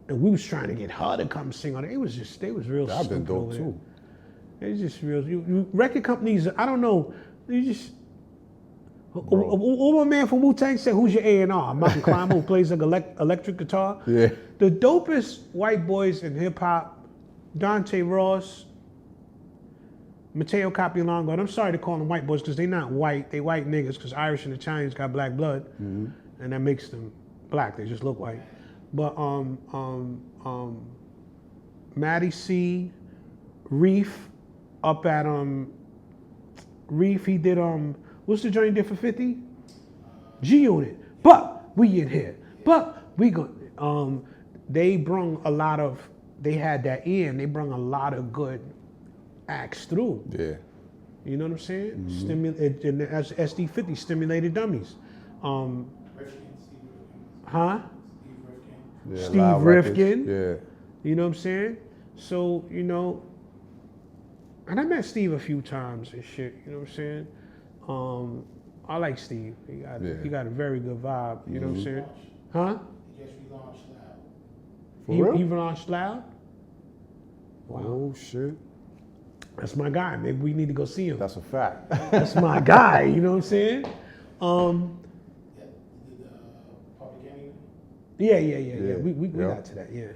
And we was trying to get her to come sing on it. They was real I've been stupid dope over there. too. It's just real. You record companies, I don't know, you just... What my man from Wu-Tang said, who's your A&R? Mountain Climber, who plays like electric guitar. Yeah. The dopest white boys in hip-hop, Dante Ross, Mateo Capilongo, and I'm sorry to call them white boys because they're not white. They white niggas because Irish and Italians got black blood, and that makes them black. They just look white. But Matty C, Reef, up at Reef, he did what's the joint he did for 50? G-Unit. But we in here. But we go. They brung a lot of. They had that in. They brung a lot of good acts through. Yeah. You know what I'm saying? And as SD50 stimulated dummies. Huh? Yeah, Steve Loud Rifkin. Records. You know what I'm saying? So, you know, and I met Steve a few times and shit, you know what I'm saying? I like Steve. He got a very good vibe, you know what I'm saying? Huh? He just relaunched Loud. For real? He launched Loud? Wow. Oh shit. That's my guy. Maybe we need to go see him. That's a fact. That's my guy, you know what I'm saying? Yeah, he did Public Enemy. Yeah. We Yeah. got to that, yeah.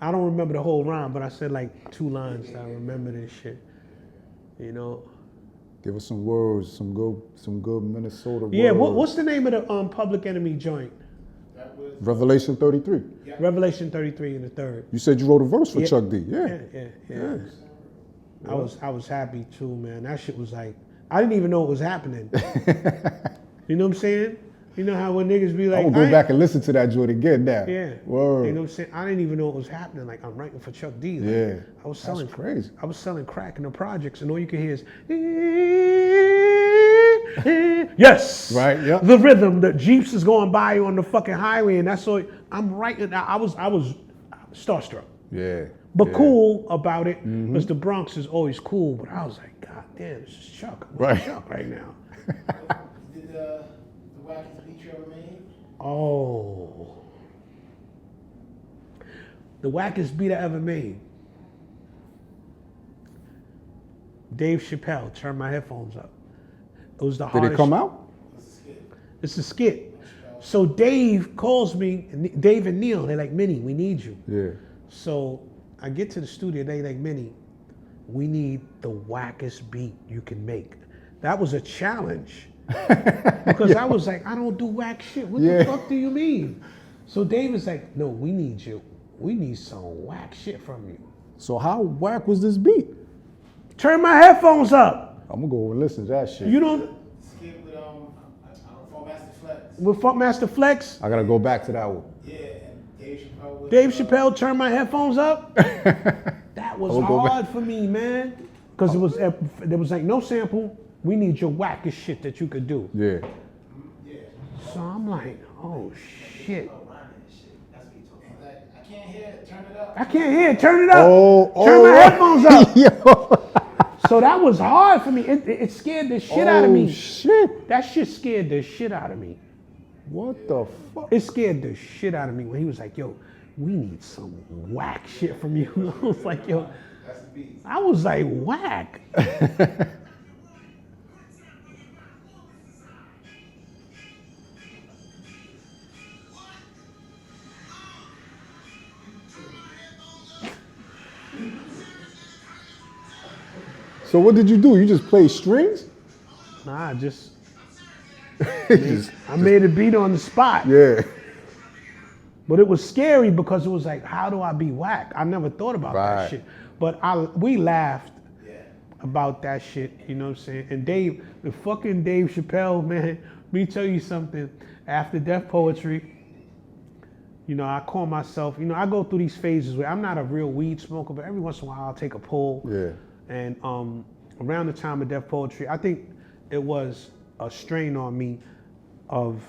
I don't remember the whole rhyme, but I said like 2 lines that I remember this shit. You know? Give us some words, some good Minnesota words. Yeah, what's the name of the Public Enemy joint? That was Revelation 33. Revelation 33 and the third. You said you wrote a verse for Yeah. Chuck D. Yeah. Yeah. I was happy too, man. That shit was like, I didn't even know it was happening. You know what I'm saying? You know how when niggas be like, I'm gonna go back and listen to that joint again now. Yeah. Word. You know what I'm saying? I didn't even know it was happening. Like I'm writing for Chuck D. Like, Yeah. I was selling That's crazy. I was selling crack in the projects, and all you could hear is yes. Right, yep. The rhythm. The Jeeps is going by you on the fucking highway, and that's all I'm writing. I was starstruck. Yeah. But yeah. cool about it, because the Bronx is always cool. But I was like, God damn, this is Chuck. I'm with Right. Chuck right now. He did the wackest beat you ever made. Oh. The wackest beat I ever made. Dave Chappelle, turn my headphones up. It was the Did hardest. it come out? It's a skit. So Dave calls me, Dave and Neil, they're like, Minnie, we need you. Yeah. So I get to the studio, they like, Minnie, we need the wackest beat you can make. That was a challenge. Because I was like, I don't do whack shit. What the fuck do you mean? So Dave was like, no, we need you. We need some whack shit from you. So how whack was this beat? Turn my headphones up. I'm gonna go and listen to that shit. You don't, Skip with Master Flex. with Funkmaster Flex, I gotta go back to that one. Yeah, and Dave Chappelle. With, Dave Chappelle, turn my headphones up. That was I'll go back. hard for me, man. Because there was like no sample. We need your wackest shit that you could do. Yeah. So I'm like, oh shit. I can't hear it. Turn it up. I can't hear it. Turn it up. Oh, Turn my headphones up. Yo. So that was hard for me. It scared the shit out of me. Oh shit. That shit scared the shit out of me. What the fuck? It scared the shit out of me when he was like, yo, we need some whack shit from you. I was like, yo, That's the beat. I was like, whack. So what did you do? You just played strings? Nah, I made a beat on the spot. Yeah. But it was scary because it was like, how do I be whack? I never thought about Right. that shit. But we laughed about that shit, you know what I'm saying? And the fucking Dave Chappelle, man, let me tell you something. After Death Poetry, You know, I call myself, you know, I go through these phases where I'm not a real weed smoker, but every once in a while I'll take a pull. Yeah. And around the time of Def Poetry, I think it was a strain on me of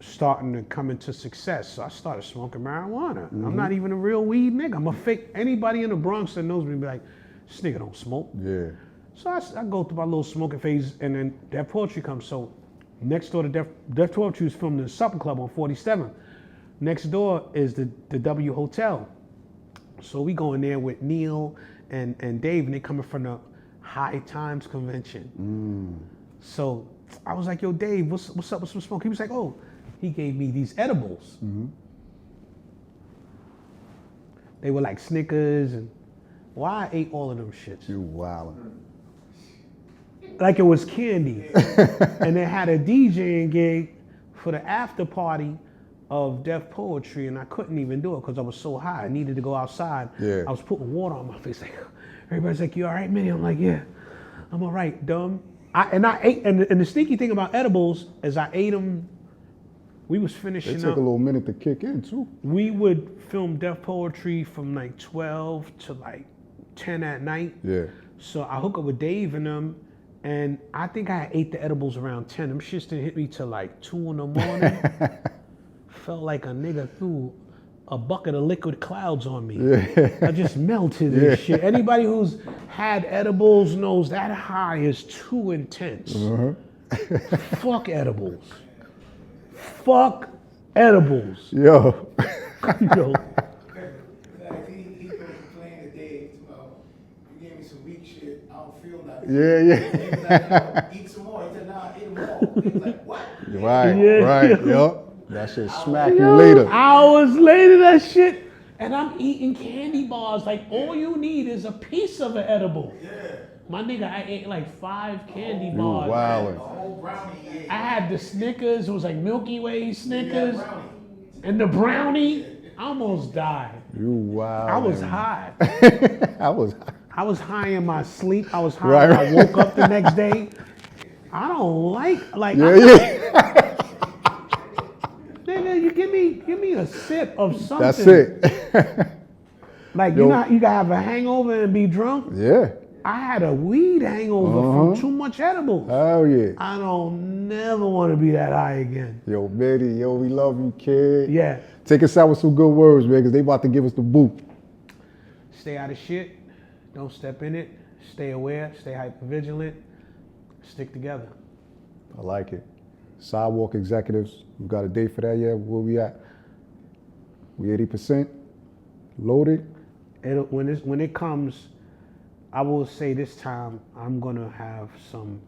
starting to come into success. So I started smoking marijuana. I'm not even a real weed nigga. I'm a fake. Anybody in the Bronx that knows me be like, this nigga don't smoke. Yeah. So I go through my little smoking phase, and then Def Poetry comes. So next door to Def Poetry was filmed in the Supper Club on 47th. Next door is the W Hotel. So we go in there with Neil and Dave, and they coming from the High Times convention. So I was like, yo, Dave, what's up with some smoke? He was like, oh, he gave me these edibles. They were like Snickers, and I ate all of them shits. You wildin'. Like it was candy. And they had a DJing gig for the after party of Def Poetry, and I couldn't even do it because I was so high. I needed to go outside. Yeah. I was putting water on my face. Like, everybody's like, you all right, Minnie? I'm like, yeah, I'm all right, dumb. I ate, and the sneaky thing about edibles is I ate them. We was finishing It took up. a little minute to kick in too. We would film Def Poetry from like 12 to like 10 at night. Yeah. So I hook up with Dave and them, and I think I ate the edibles around 10. Them shits didn't hit me till like 2 in the morning. Felt like a nigga threw a bucket of liquid clouds on me. Yeah. I just melted and shit. Anybody who's had edibles knows that high is too intense. Fuck edibles. Fuck edibles. Yo. Yo. Like, he goes complaining to Dave, you gave me some weak shit, I don't feel nothing. Yeah. He was like, eat some more. He said, nah, I ate them all. He was like, what? Right. Yeah. Right. Yup. That shit smack you Yo, later. Hours later, that shit. And I'm eating candy bars. Like, all you need is a piece of an edible. Yeah. My nigga, I ate like 5 candy You bars. The wildin'. whole brownie he ate. I had the Snickers. It was like Milky Way Snickers. Yeah, brownie. And the brownie. I almost died. You wildin'. I was high. I was high in my sleep. I was high Right, when right. I woke up the next day. I don't like Yeah. Nigga, you give me a sip of something. That's it. Like, Yo. you know, you gotta have a hangover and be drunk. Yeah. I had a weed hangover from too much edibles. Hell yeah. I don't never want to be that high again. Yo, Mitty, yo, we love you, kid. Yeah. Take us out with some good words, man, because they about to give us the boot. Stay out of shit. Don't step in it. Stay aware. Stay hyper vigilant. Stick together. I like it. Sidewalk executives, we got a date for that yet? Where we at? We 80%? Loaded? When it comes, I will say this time I'm gonna have some,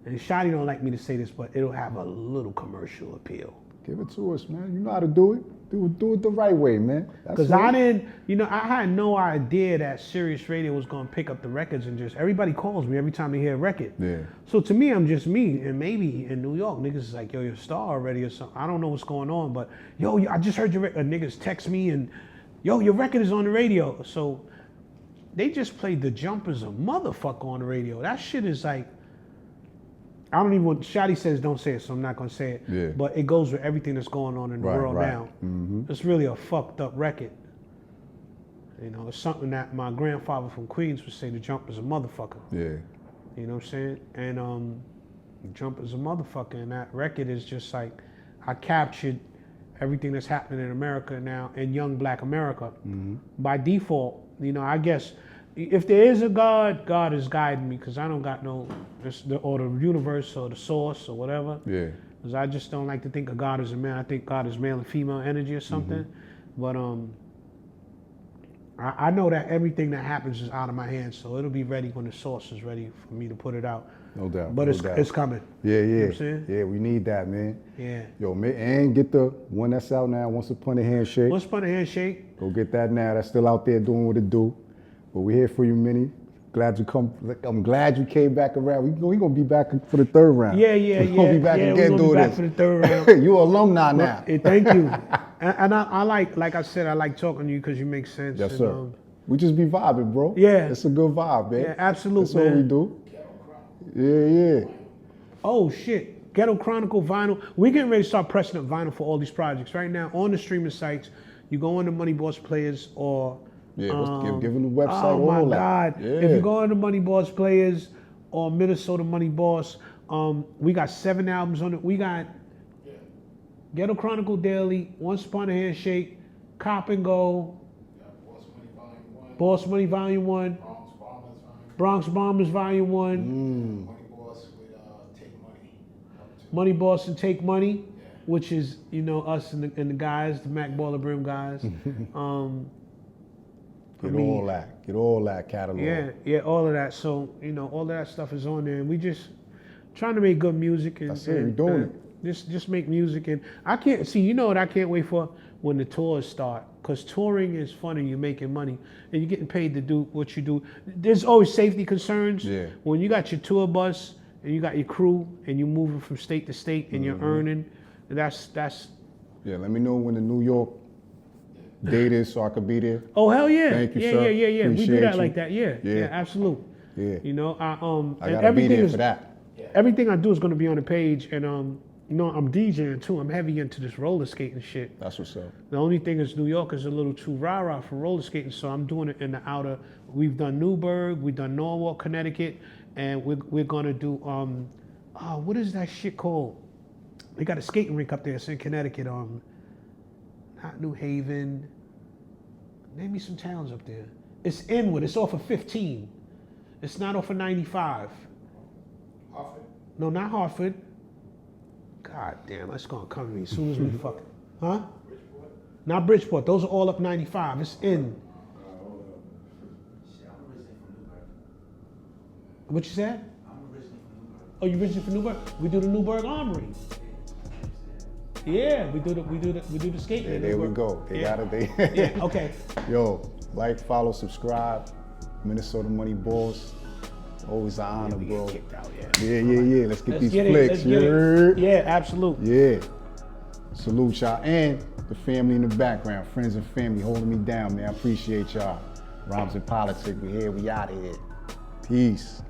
and Shotty don't like me to say this, but it'll have a little commercial appeal. Give it to us, man. You know how to do it. Do it the right way, man. That's Because it. I didn't, you know, I had no idea that Sirius Radio was gonna pick up the records and just, everybody calls me every time they hear a record. Yeah. So to me, I'm just me, and maybe in New York, niggas is like, yo, you're a star already or something. I don't know what's going on, but yo, I just heard your record. Niggas text me and, yo, your record is on the radio. So they just played The Jumpers a motherfucker on the radio. That shit is like, I don't even want, Shotty says don't say it, so I'm not gonna say it. Yeah. But it goes with everything that's going on in the Right, world right. now. Mm-hmm. It's really a fucked up record. You know, it's something that my grandfather from Queens would say, The Jumper's a motherfucker. Yeah. You know what I'm saying? And The Jumper's a motherfucker, and that record is just like, I captured everything that's happening in America now, in young black America. By default, you know, I guess, if there is a God, God is guiding me, because I don't got no, or the universe or the source or whatever. Yeah. Because I just don't like to think of God as a man. I think God is male and female energy or something. But I know that everything that happens is out of my hands, so it'll be ready when the source is ready for me to put it out. No doubt. But no it's doubt. it's coming. Yeah, yeah. You know what I'm saying? Yeah, we need that, man. Yeah. Yo, man, and get the one that's out now, Once Upon a Handshake. Once upon a handshake. Go get that now. That's still out there doing what it do. But we're here for you, Minnie. Glad you come. I'm glad you came back around. We gonna be back for the third round. Yeah. We gonna be back yeah, again we're gonna doing be back this. for the third round. You an alumni now. Thank you. And I like I said, I like talking to you because you make sense. Yes, and, sir. We just be vibing, bro. Yeah. It's a good vibe, man. Yeah, absolutely, That's all we man. do. Yeah, yeah. Oh shit. Ghetto Chronicle vinyl. We're getting ready to start pressing up vinyl for all these projects. Right now, on the streaming sites, you go on the Money Boss Players or... Yeah, give them the website, oh all my that. God. Yeah. If you go on the Money Boss Players or Minnesota Money Boss, we got 7 albums on it. We got Ghetto Chronicle Daily, Once Upon a Handshake, Cop and Go, Boss Money Volume 1, Bronx Bombers Volume 1, Money Boss with Take Money. Money Boss and Take Money, which is, you know, us and the guys, the Mack Baller Brim guys. Get all that catalog. Yeah, all of that. So, you know, all of that stuff is on there. And we just trying to make good music. And, That's it, we doing it. Just make music. And I can't, see, you know what I can't wait for? When the tours start. Because touring is fun and you're making money. And you're getting paid to do what you do. There's always safety concerns. Yeah. When you got your tour bus and you got your crew and you're moving from state to state and you're earning, that's... Yeah, let me know when the New York date is so I could be there. Oh, hell yeah. Thank you, yeah, sir. Yeah. We do Appreciate that you. like that. Yeah, absolutely. Yeah. You know, I and gotta be everything there is for that. everything I do is going to be on the page, and you know, I'm DJing too. I'm heavy into this roller skating shit. That's what's up. The only thing is New York is a little too rah-rah for roller skating, so I'm doing it in the outer. We've done Newburgh, we've done Norwalk, Connecticut, and we're going to do what is that shit called? They got a skating rink up there. It's in Connecticut. Not New Haven. Name me some towns up there. It's Inwood. It's off of 15. It's not off of 95. Hartford? No, not Hartford. God damn, that's gonna come to me as soon as we fucking. Huh? Bridgeport? Not Bridgeport. Those are all up 95. It's in. Shit, I'm originally from Newburgh. What you said? I'm originally from Newburgh. Oh, you originally from Newburgh? We do the Newburgh Armory. Yeah, we do the skating. Yeah, in there we Newburgh. go. They Yeah. got it. Yeah. Okay. Yo, like, follow, subscribe. Minnesota Money Boss. Always an honor, bro. Yeah. Let's get these get it. flicks. Let's You get it. heard? Yeah, absolutely. Yeah. Salute y'all. And the family in the background, friends and family holding me down, man. I appreciate y'all. Rhymes and Politics, we here, we out of here. Peace.